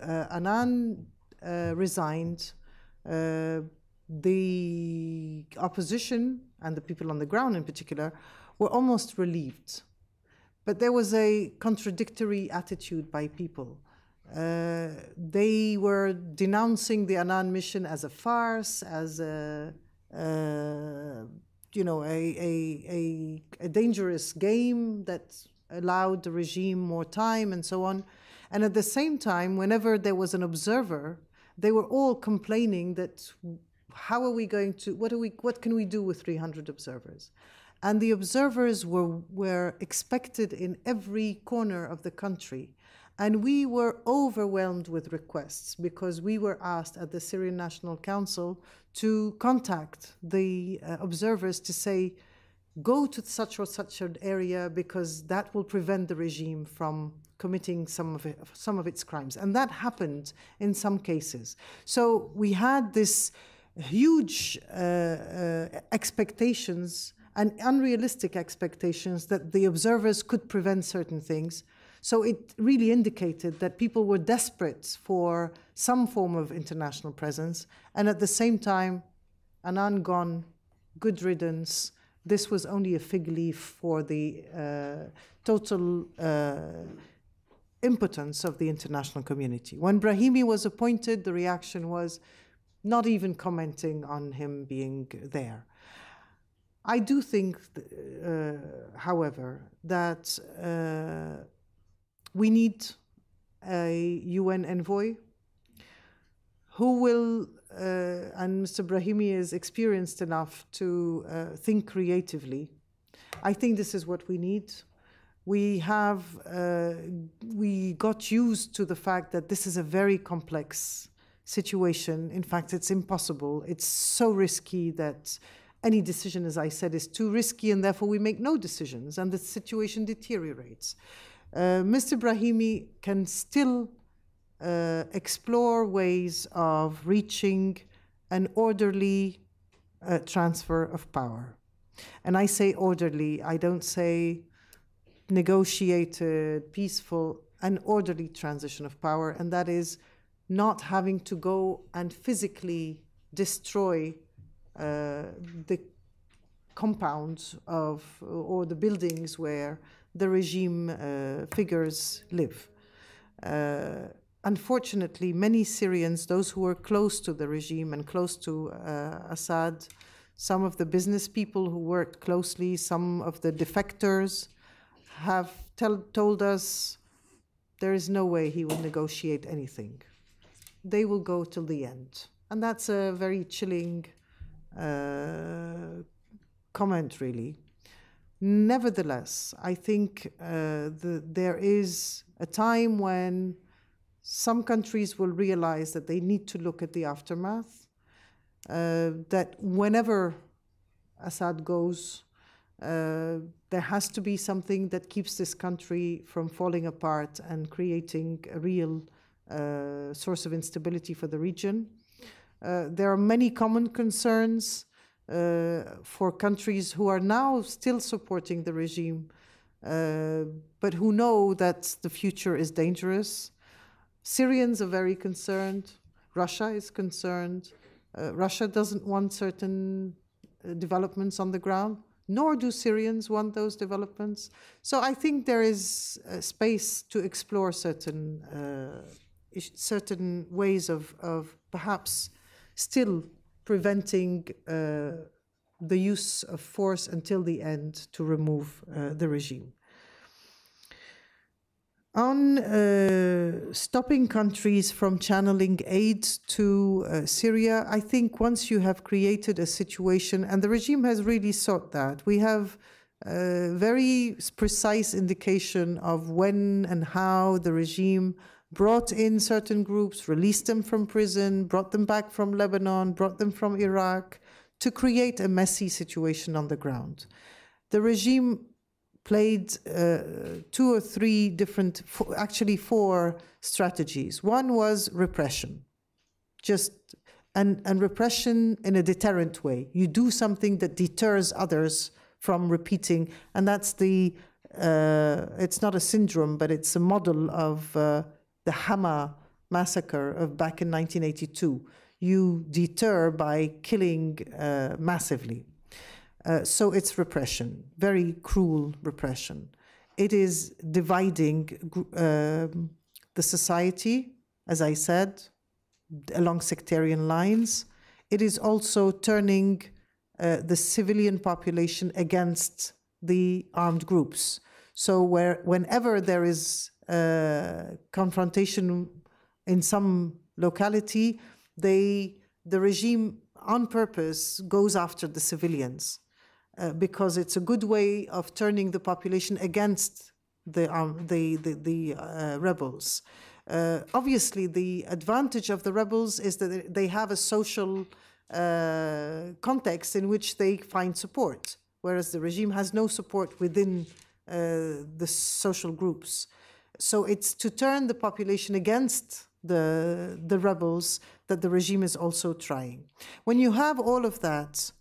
S2: Annan resigned, the opposition and the people on the ground in particular were almost relieved. But there was a contradictory attitude by people. They were denouncing the Annan mission as a farce, as a dangerous game that allowed the regime more time and so on. And at the same time, whenever there was an observer, they were all complaining that how are we going to, what can we do with 300 observers? And the observers were expected in every corner of the country. And we were overwhelmed with requests because we were asked at the Syrian National Council to contact the observers to say, go to such or such an area because that will prevent the regime from committing some of its crimes. And that happened in some cases. So we had this huge expectations and unrealistic expectations that the observers could prevent certain things. So it really indicated that people were desperate for some form of international presence, and at the same time, Annan gone, good riddance. This was only a fig leaf for the total impotence of the international community. When Brahimi was appointed, the reaction was not even commenting on him being there. I do think, however, that we need a UN envoy who will, and Mr. Brahimi is experienced enough to think creatively. I think this is what we need. We got used to the fact that this is a very complex situation. In fact, it's impossible. It's so risky that any decision, as I said, is too risky, and therefore we make no decisions, and the situation deteriorates. Mr. Brahimi can still explore ways of reaching an orderly transfer of power. And I say orderly, I don't say negotiated, peaceful, an orderly transition of power, and that is not having to go and physically destroy the compounds of or the buildings where the regime figures live. Unfortunately, many Syrians, those who were close to the regime and close to Assad, some of the business people who worked closely, some of the defectors, have told us there is no way he will negotiate anything. They will go till the end. And that's a very chilling comment, really. Nevertheless, I think there is a time when some countries will realize that they need to look at the aftermath, that whenever Assad goes, there has to be something that keeps this country from falling apart and creating a real source of instability for the region. There are many common concerns for countries who are now still supporting the regime, but who know that the future is dangerous. Syrians are very concerned. Russia is concerned. Russia doesn't want certain developments on the ground, nor do Syrians want those developments. So I think there is space to explore certain ways of perhaps still preventing the use of force until the end to remove the regime. On stopping countries from channeling aid to Syria, I think once you have created a situation, and the regime has really sought that, we have a very precise indication of when and how the regime brought in certain groups, released them from prison, brought them back from Lebanon, brought them from Iraq, to create a messy situation on the ground. The regime played 2 or 3 different, actually 4 strategies. One was repression, and repression in a deterrent way. You do something that deters others from repeating, and that's it's not a syndrome, but it's a model of the Hama massacre of back in 1982. You deter by killing massively. So it's repression, very cruel repression. It is dividing the society, as I said, along sectarian lines. It is also turning the civilian population against the armed groups. So whenever there is confrontation in some locality, the regime on purpose goes after the civilians. Because it's a good way of turning the population against the rebels. Obviously, the advantage of the rebels is that they have a social context in which they find support. whereas the regime has no support within the social groups. So it's to turn the population against the rebels that the regime is also trying. When you have all of that,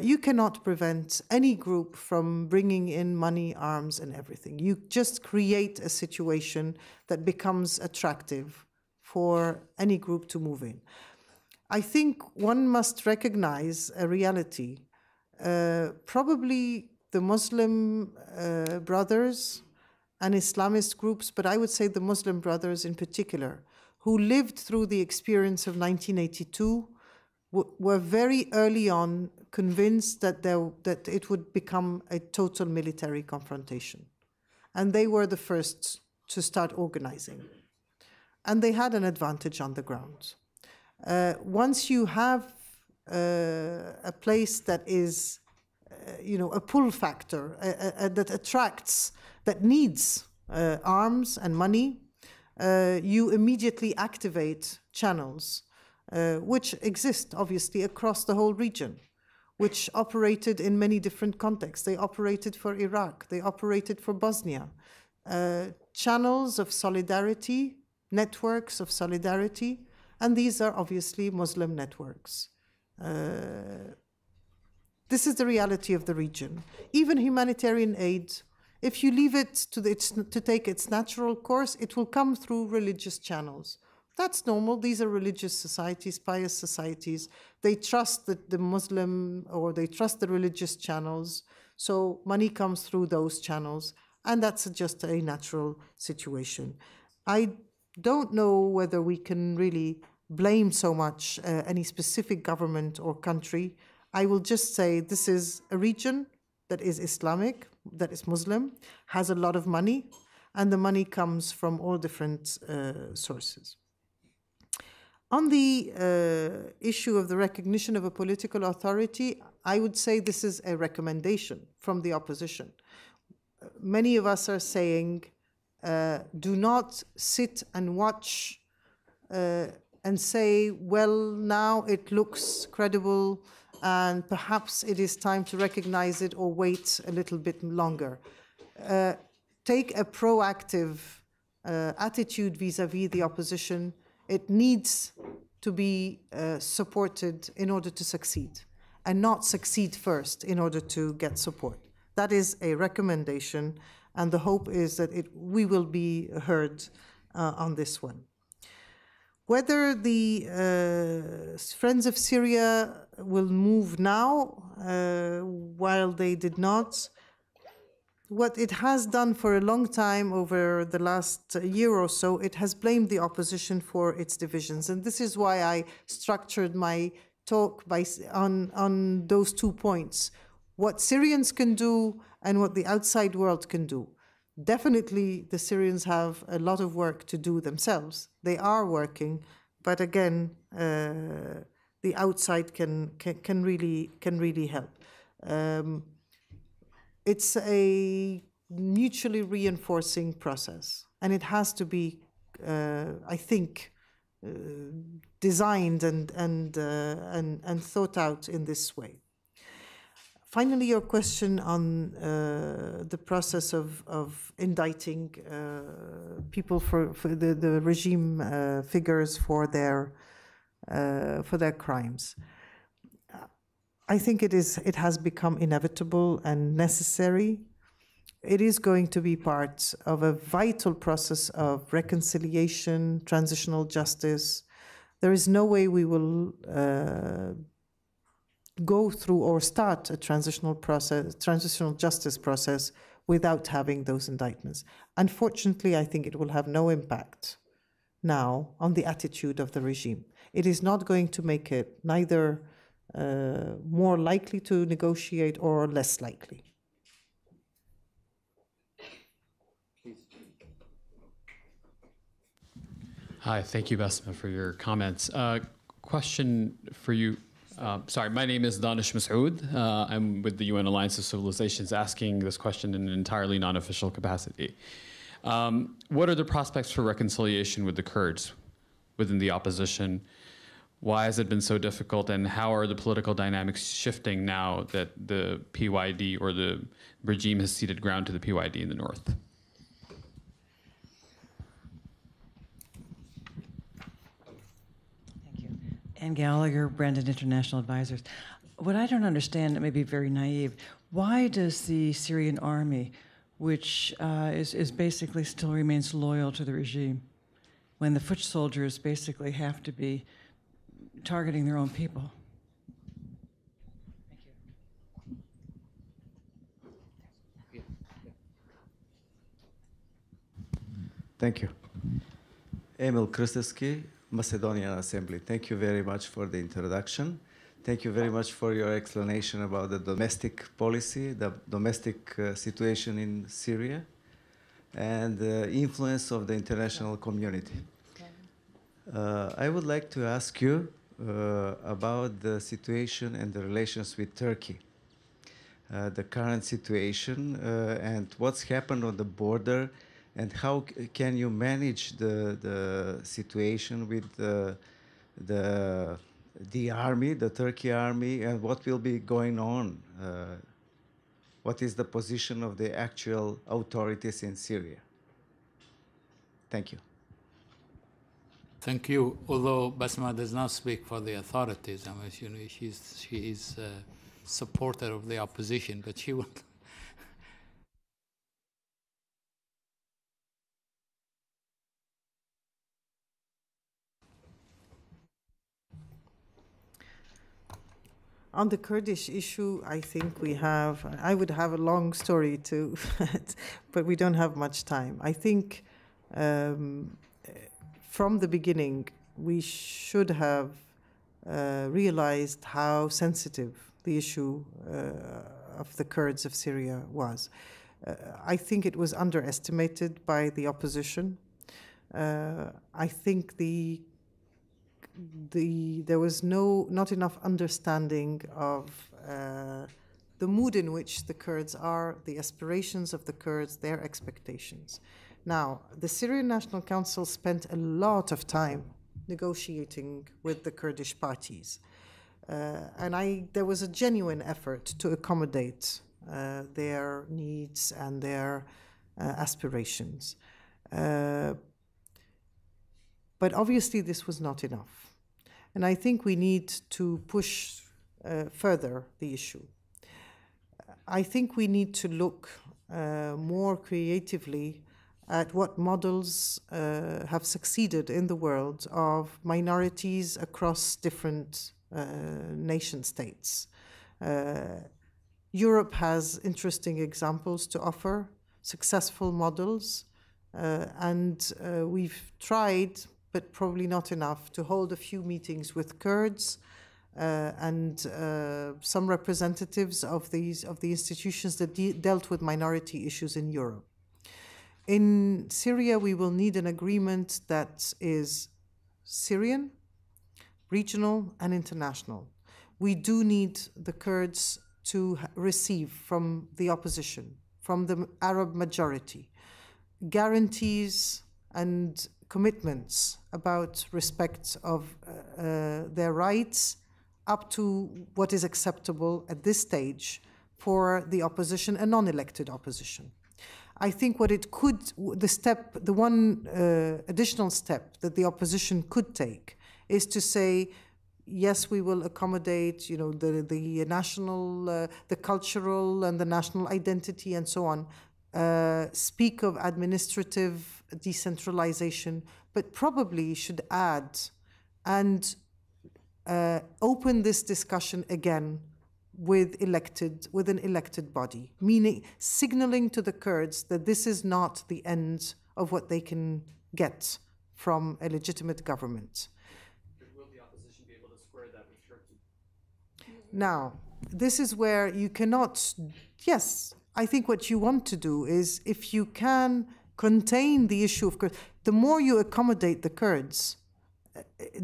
S2: you cannot prevent any group from bringing in money, arms, and everything. You just create a situation that becomes attractive for any group to move in. I think one must recognize a reality. Probably the Muslim brothers and Islamist groups, but I would say the Muslim brothers in particular, who lived through the experience of 1982, were very early on convinced that it would become a total military confrontation. And they were the first to start organizing. And they had an advantage on the ground. Once you have a place that is, a pull factor that attracts, that needs arms and money, you immediately activate channels which exist, obviously, across the whole region, which operated in many different contexts. They operated for Iraq, they operated for Bosnia. Channels of solidarity, networks of solidarity, and these are obviously Muslim networks. This is the reality of the region. Even humanitarian aid, if you leave it to take its natural course, it will come through religious channels. That's normal. These are religious societies, pious societies. They trust the Muslim, or they trust the religious channels. So money comes through those channels, and that's just a natural situation. I don't know whether we can really blame so much any specific government or country. I will just say this is a region that is Islamic, that is Muslim, has a lot of money, and the money comes from all different sources. On the issue of the recognition of a political authority, I would say this is a recommendation from the opposition. Many of us are saying, do not sit and watch and say, well, now it looks credible and perhaps it is time to recognize it, or wait a little bit longer. Take a proactive attitude vis-à-vis the opposition. It needs to be supported in order to succeed, and not succeed first in order to get support. That is a recommendation, and the hope is that we will be heard on this one. Whether the Friends of Syria will move now, while they did not, what it has done for a long time over the last year or so, it has blamed the opposition for its divisions. And this is why I structured my talk on those 2 points: what Syrians can do and what the outside world can do. Definitely, the Syrians have a lot of work to do themselves. They are working, but again, the outside can really help. It's a mutually reinforcing process, and it has to be, I think, designed and thought out in this way. Finally, your question on the process of indicting people for the regime figures for their crimes. I think it has become inevitable and necessary. It is going to be part of a vital process of reconciliation, transitional justice. There is no way we will go through or start a transitional justice process without having those indictments. Unfortunately, I think it will have no impact now on the attitude of the regime. It is not going to make it neither more likely to negotiate or less likely.
S8: Hi, thank you, Bassma, for your comments. Question for you. Sorry, my name is Danish Masoud. I'm with the UN Alliance of Civilizations, asking this question in an entirely non-official capacity. What are the prospects for reconciliation with the Kurds within the opposition? Why has it been so difficult, and how are the political dynamics shifting now that the PYD or the regime has ceded ground to the PYD in the north?
S9: Thank you. Ann Gallagher, Brandon International Advisors. What I don't understand, it may be very naive, why does the Syrian army, which is basically still remains loyal to the regime, when the foot soldiers basically have to be targeting their own people?
S10: Thank you. Emil Krzyzewski, Macedonian Assembly. Thank you very much for the introduction. Thank you very much for your explanation about the domestic policy, the domestic situation in Syria, and the influence of the international community. I would like to ask you about the situation and the relations with Turkey, the current situation and what's happened on the border, and how can you manage the situation with the army, the Turkey army, and what will be going on? What is the position of the actual authorities in Syria? Thank you.
S1: Thank you. Although Bassma does not speak for the authorities, I mean, you know, she is a supporter of the opposition, but she will.
S2: On the Kurdish issue, I think I would have a long story to, but we don't have much time. I think from the beginning, we should have realized how sensitive the issue of the Kurds of Syria was. I think it was underestimated by the opposition. I think there was not enough understanding of the mood in which the Kurds are, the aspirations of the Kurds, their expectations. Now, the Syrian National Council spent a lot of time negotiating with the Kurdish parties. And there was a genuine effort to accommodate their needs and their aspirations. But obviously this was not enough. And I think we need to push further the issue. I think we need to look more creatively at what models have succeeded in the world of minorities across different nation states. Europe has interesting examples to offer, successful models, and we've tried, but probably not enough, to hold a few meetings with Kurds and some representatives of the institutions that dealt with minority issues in Europe. In Syria, we will need an agreement that is Syrian, regional, and international. We do need the Kurds to receive from the opposition, from the Arab majority, guarantees and commitments about respect of their rights up to what is acceptable at this stage for the opposition and non-elected opposition. I think what it could, the one additional step that the opposition could take is to say, yes, we will accommodate, the national, the cultural and the national identity and so on. Speak of administrative decentralization, but probably should add and open this discussion again with an elected body, meaning signaling to the Kurds that this is not the end of what they can get from a legitimate government.
S8: But will the opposition be able to square that with Turkey?
S2: Now, this is where you cannot, yes, I think what you want to do is, if you can contain the issue of Kurds, the more you accommodate the Kurds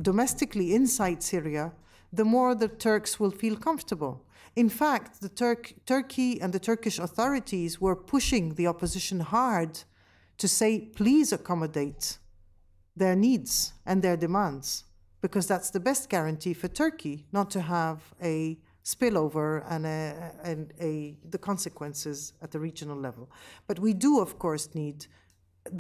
S2: domestically inside Syria, the more the Turks will feel comfortable. In fact, Turkey and the Turkish authorities were pushing the opposition hard to say, please accommodate their needs and their demands. because that's the best guarantee for Turkey not to have a spillover and the consequences at the regional level. But we do, of course, need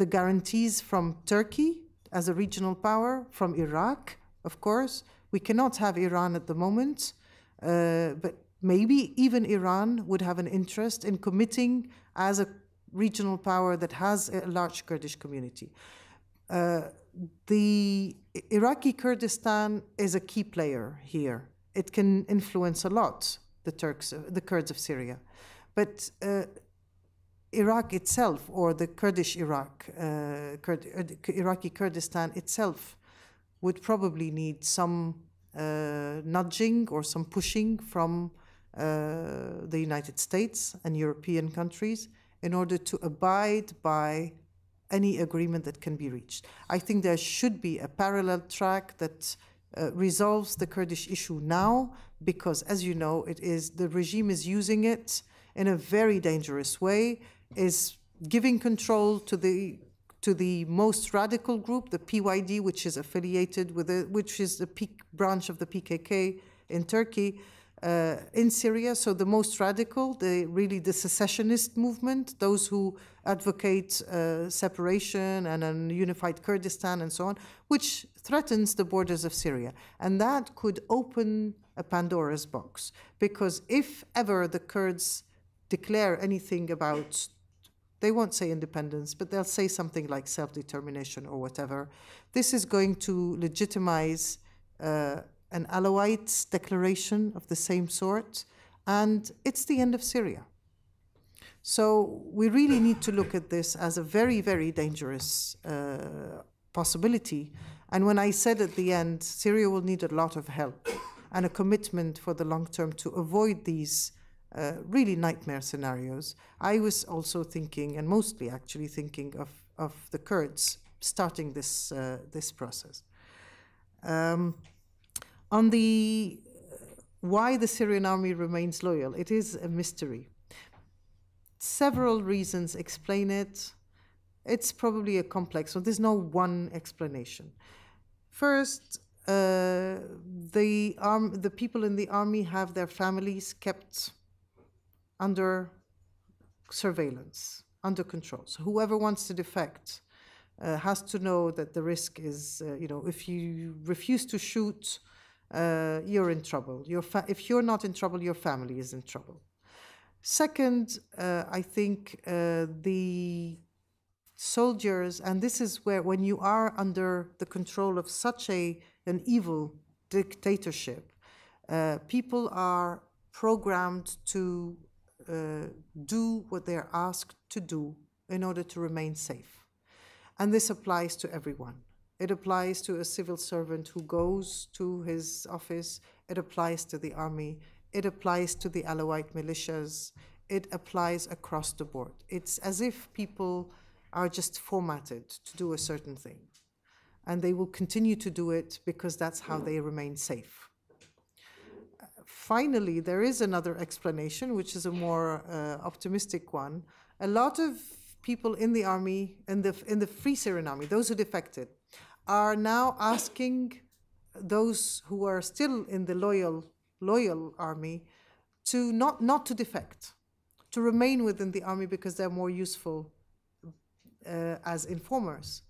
S2: the guarantees from Turkey as a regional power, from Iraq, of course. We cannot have Iran at the moment, but maybe even Iran would have an interest in committing as a regional power that has a large Kurdish community. The Iraqi Kurdistan is a key player here. It can influence a lot the Kurds of Syria. But Iraq itself, or the Kurdish Iraq, Iraqi Kurdistan itself, would probably need some nudging or some pushing from the United States and European countries in order to abide by any agreement that can be reached. I think there should be a parallel track that resolves the Kurdish issue now, because, as you know, the regime is using it in a very dangerous way, is giving control to the most radical group, the PYD, which is affiliated with which is the branch of the PKK in Turkey, in Syria. So the most radical, really the secessionist movement, those who advocate separation and a unified Kurdistan and so on, which threatens the borders of Syria. And that could open a Pandora's box, because if ever the Kurds declare anything about, they won't say independence, but they'll say something like self-determination or whatever, this is going to legitimize an Alawite declaration of the same sort, and it's the end of Syria. So we really need to look at this as a very, very dangerous possibility. And when I said at the end, Syria will need a lot of help and a commitment for the long term to avoid these really nightmare scenarios, I was also thinking, and mostly actually thinking, of the Kurds starting this process. On the why the Syrian army remains loyal, it is a mystery. Several reasons explain it. It's probably a complex one. There's no one explanation. First, the people in the army have their families kept under surveillance, under control. So whoever wants to defect has to know that the risk is, if you refuse to shoot, you're in trouble. If you're not in trouble, your family is in trouble. Second, I think the soldiers, and this is where, when you are under the control of such an evil dictatorship, people are programmed to do what they're asked to do in order to remain safe. And this applies to everyone. It applies to a civil servant who goes to his office. It applies to the army. It applies to the Alawite militias. It applies across the board. It's as if people are just formatted to do a certain thing. And they will continue to do it because that's how they remain safe. Finally, there is another explanation, which is a more optimistic one. A lot of people in the army, in the Free Syrian Army, those who defected, are now asking those who are still in the loyal army to not to defect, to remain within the army because they're more useful as informers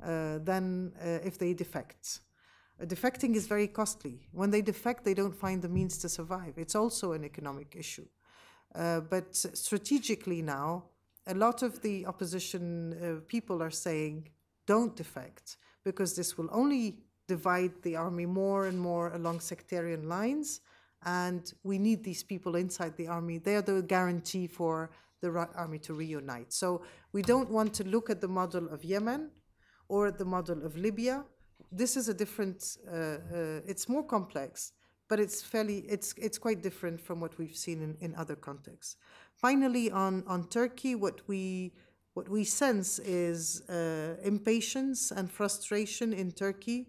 S2: than if they defect. Defecting is very costly. When they defect, they don't find the means to survive. It's also an economic issue. But strategically now, a lot of the opposition people are saying, don't defect, because this will only divide the army more and more along sectarian lines, and we need these people inside the army. They are the guarantee for the army to reunite. So we don't want to look at the model of Yemen or at the model of Libya. This is a different, it's more complex, but it's quite different from what we've seen in other contexts. Finally, on Turkey, what we sense is impatience and frustration in Turkey.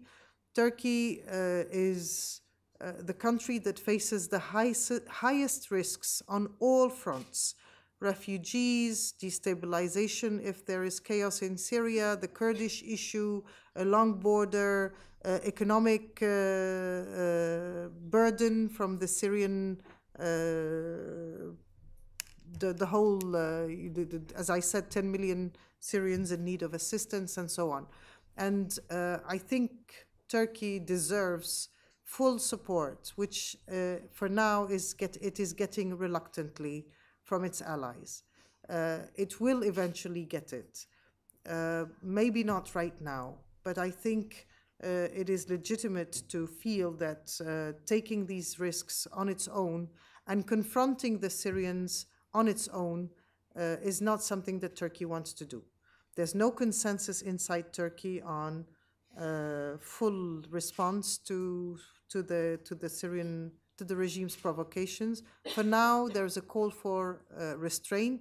S2: Turkey is the country that faces the highest risks on all fronts refugees, destabilization if there is chaos in Syria, the Kurdish issue, a long border, economic burden from the Syrian, the whole, as I said, 10 million Syrians in need of assistance and so on. And I think Turkey deserves full support, which for now it is getting reluctantly from its allies. It will eventually get it. Maybe not right now, but I think it is legitimate to feel that taking these risks on its own and confronting the Syrians on its own is not something that Turkey wants to do. There's no consensus inside Turkey on full response to the regime's provocations. For now, there's a call for restraint,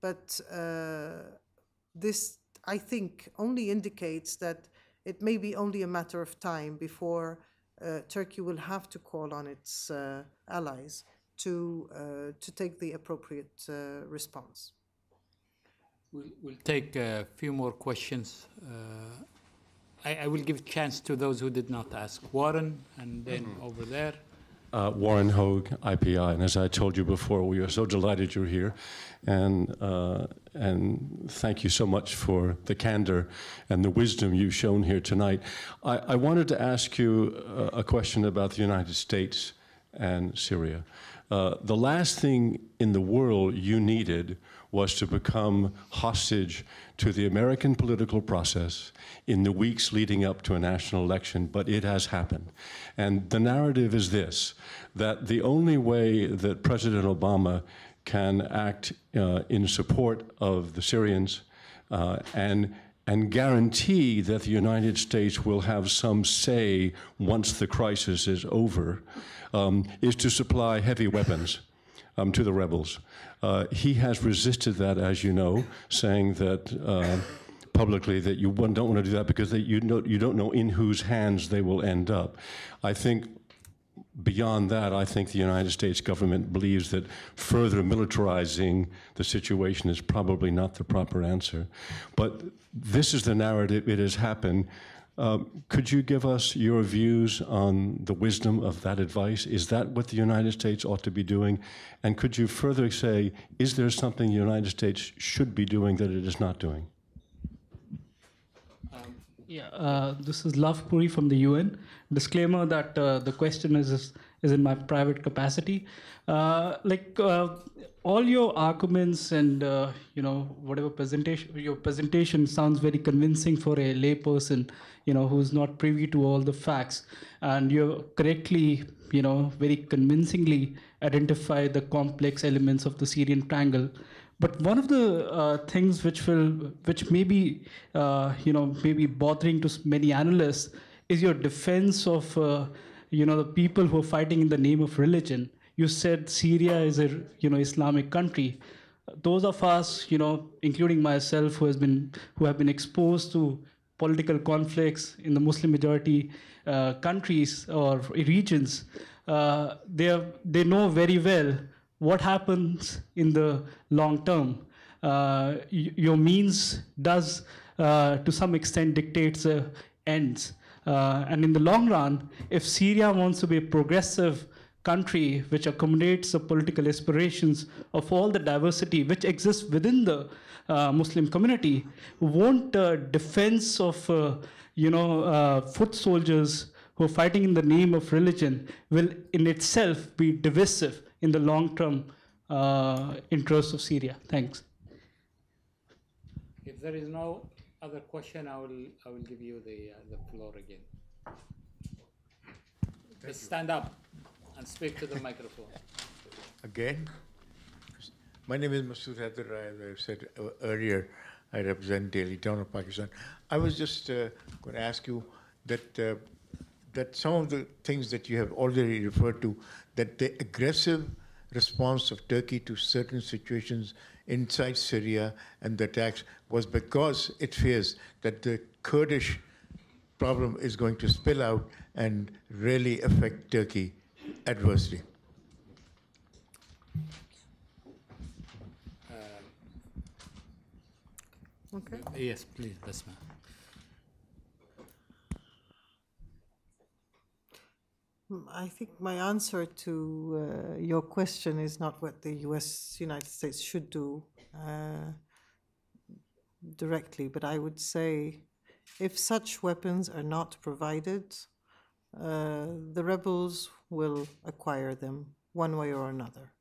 S2: but this, I think, only indicates that it may be only a matter of time before Turkey will have to call on its allies to take the appropriate response.
S1: We'll take a few more questions. I will give a chance to those who did not ask. Warren, and then over there.
S11: Warren Hogue, IPI, and as I told you before, we are so delighted you're here, and thank you so much for the candor and the wisdom you've shown here tonight. I wanted to ask you a question about the United States and Syria. The last thing in the world you needed was to become hostage to the American political process in the weeks leading up to a national election, but it has happened. And the narrative is this, that the only way that President Obama can act in support of the Syrians and guarantee that the United States will have some say once the crisis is over is to supply heavy weapons to the rebels. He has resisted that, as you know, saying that publicly that you don't want to do that because you don't know in whose hands they will end up. I think beyond that, I think the United States government believes that further militarizing the situation is probably not the proper answer. But this is the narrative, it has happened. Could you give us your views on the wisdom of that advice? Is that what the United States ought to be doing? And could you further say, is there something the United States should be doing that it is not doing?
S12: This is Love Puri from the UN. Disclaimer that the question is in my private capacity. All your arguments and whatever your presentation sounds very convincing for a layperson, who's not privy to all the facts, and you correctly, very convincingly identify the complex elements of the Syrian triangle. But one of the things which may be maybe bothering to many analysts is your defense of the people who are fighting in the name of religion. You said Syria is a Islamic country. Those of us, including myself, who have been exposed to political conflicts in the Muslim majority countries or regions, they know very well what happens in the long term. Your means does, to some extent, dictates ends. And in the long run, if Syria wants to be a progressive country which accommodates the political aspirations of all the diversity which exists within the Muslim community, won't defense of foot soldiers who are fighting in the name of religion will in itself be divisive in the long-term interests of Syria? Thanks.
S1: If there is no other question, I will give you the floor again. Just stand up and speak to the microphone.
S4: Again, my name is Masood Haider. As I said earlier, I represent Delhi Town of Pakistan. I was just going to ask you that some of the things that you have already referred to, that the aggressive response of Turkey to certain situations inside Syria and the attacks was because it fears that the Kurdish problem is going to spill out and really affect Turkey adversely.
S2: Okay.
S1: Yes, please, Bassma.
S2: I think my answer to your question is not what the United States should do directly, but I would say if such weapons are not provided, the rebels will acquire them one way or another.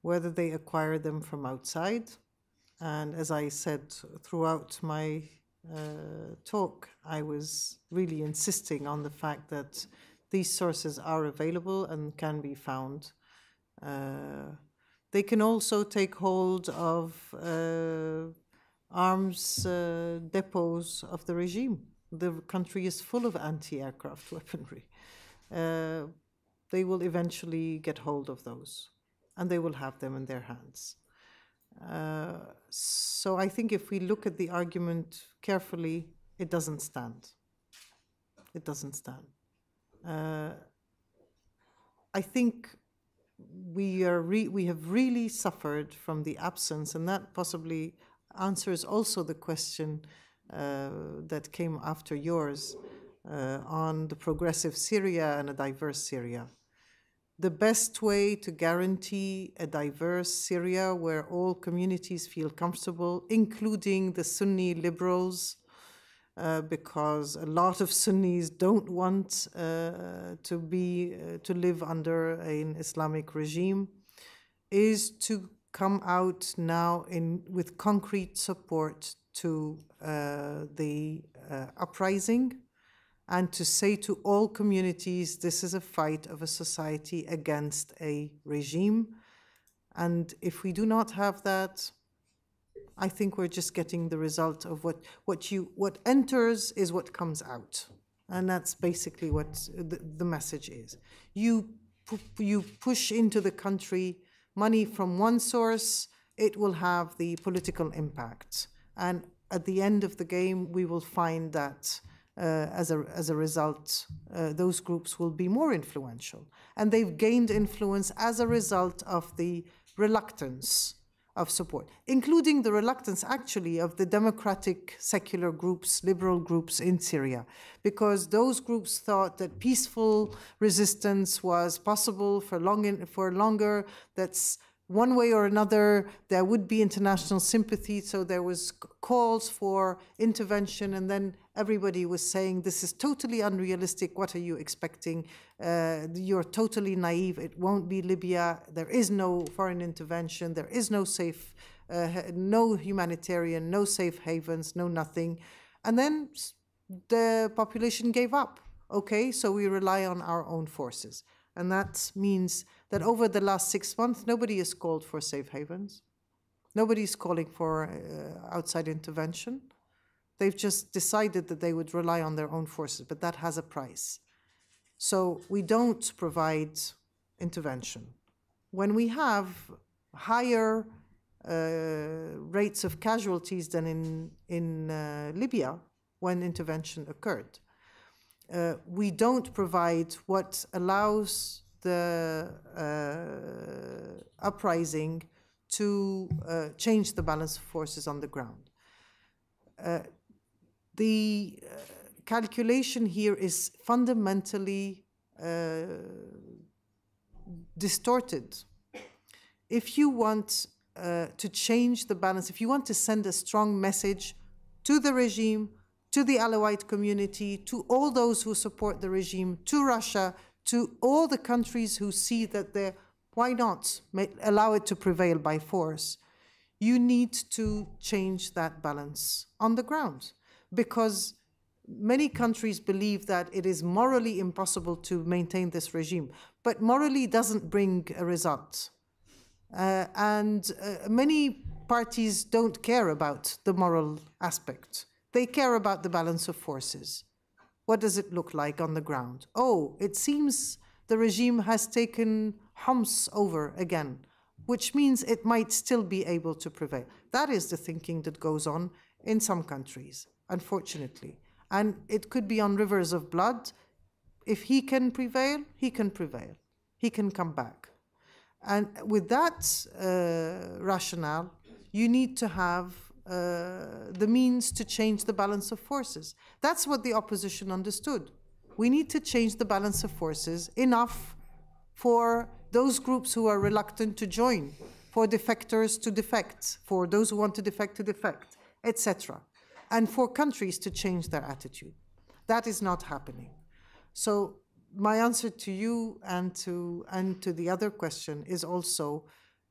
S2: Whether they acquire them from outside, and as I said throughout my talk, I was really insisting on the fact that these sources are available and can be found. They can also take hold of arms depots of the regime. The country is full of anti-aircraft weaponry. They will eventually get hold of those, and they will have them in their hands. So I think if we look at the argument carefully, it doesn't stand. It doesn't stand. I think we have really suffered from the absence, and that possibly answers also the question that came after yours on the progressive Syria and a diverse Syria. The best way to guarantee a diverse Syria where all communities feel comfortable, including the Sunni liberals, because a lot of Sunnis don't want to live under an Islamic regime, is to come out now with concrete support to the uprising, and to say to all communities, this is a fight of a society against a regime. And if we do not have that, I think we're just getting the result of what enters is what comes out. And that's basically what the message is. You push into the country money from one source, it will have the political impact. And at the end of the game, we will find that as a result, those groups will be more influential. And they've gained influence as a result of the reluctance of support, including the reluctance, actually, of the democratic secular groups, liberal groups in Syria, because those groups thought that peaceful resistance was possible for longer, that's one way or another, there would be international sympathy, so there was calls for intervention, and then everybody was saying, this is totally unrealistic, what are you expecting? You're totally naive, it won't be Libya, there is no foreign intervention, there is no safe, no humanitarian, no safe havens, no nothing. And then the population gave up. Okay, so we rely on our own forces. And that means that over the last 6 months, nobody has called for safe havens. Nobody's calling for outside intervention. They've just decided that they would rely on their own forces, but that has a price. So we don't provide intervention. When we have higher rates of casualties than in Libya, when intervention occurred, we don't provide what allows the uprising to change the balance of forces on the ground. The calculation here is fundamentally distorted. If you want to change the balance, if you want to send a strong message to the regime, to the Alawite community, to all those who support the regime, to Russia, to all the countries who see that why not allow it to prevail by force, you need to change that balance on the ground. Because many countries believe that it is morally impossible to maintain this regime, but morally doesn't bring a result. And many parties don't care about the moral aspect. They care about the balance of forces. What does it look like on the ground? Oh, it seems the regime has taken Homs over again, which means it might still be able to prevail. That is the thinking that goes on in some countries, unfortunately. And it could be on rivers of blood. If he can prevail, he can prevail. He can come back. And with that rationale, you need to have the means to change the balance of forces. That's what the opposition understood. We need to change the balance of forces enough for those groups who are reluctant to join, for defectors to defect, for those who want to defect, etc., and for countries to change their attitude. That is not happening. So my answer to you and to the other question is also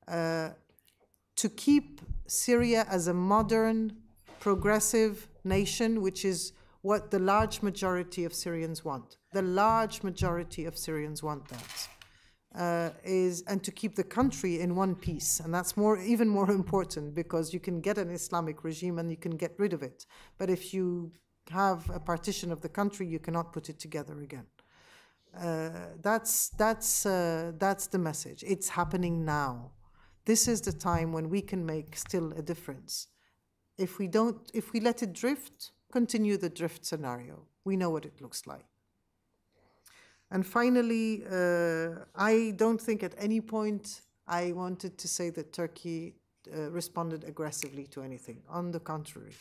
S2: to keep Syria as a modern, progressive nation, which is what the large majority of Syrians want. The large majority of Syrians want that. And to keep the country in one piece. And that's even more important, because you can get an Islamic regime and you can get rid of it. But if you have a partition of the country, you cannot put it together again. That's the message. It's happening now. This is the time when we can make still a difference. If we let it drift, continue the drift scenario. We know what it looks like. And finally, I don't think at any point I wanted to say that Turkey responded aggressively to anything. On the contrary,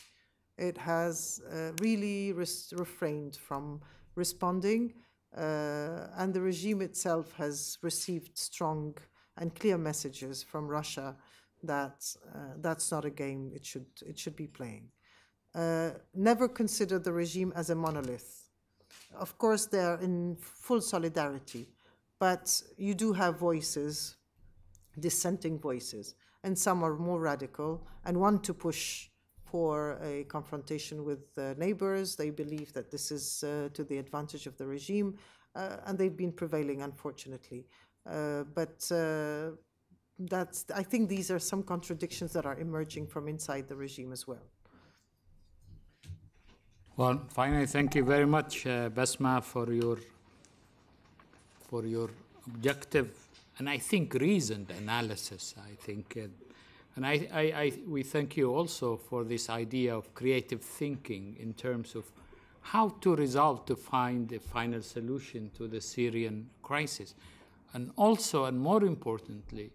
S2: it has really refrained from responding, and the regime itself has received strong and clear messages from Russia that that's not a game it should be playing. Never consider the regime as a monolith. Of course, they're in full solidarity, but you do have voices, dissenting voices, and some are more radical and want to push for a confrontation with neighbors. They believe that this is to the advantage of the regime, and they've been prevailing, unfortunately. I think these are some contradictions that are emerging from inside the regime as well.
S1: Well, finally, thank you very much, Bassma, for your objective and I think reasoned analysis. I think, and we thank you also for this idea of creative thinking in terms of how to resolve, to find a final solution to the Syrian crisis, and also, and more importantly,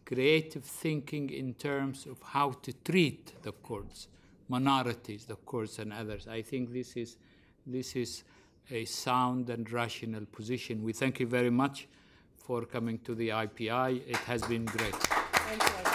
S1: creative thinking in terms of how to treat the Kurds, minorities, the Kurds and others. I think this is a sound and rational position. We thank you very much for coming to the IPI. It has been great.
S2: Thank you.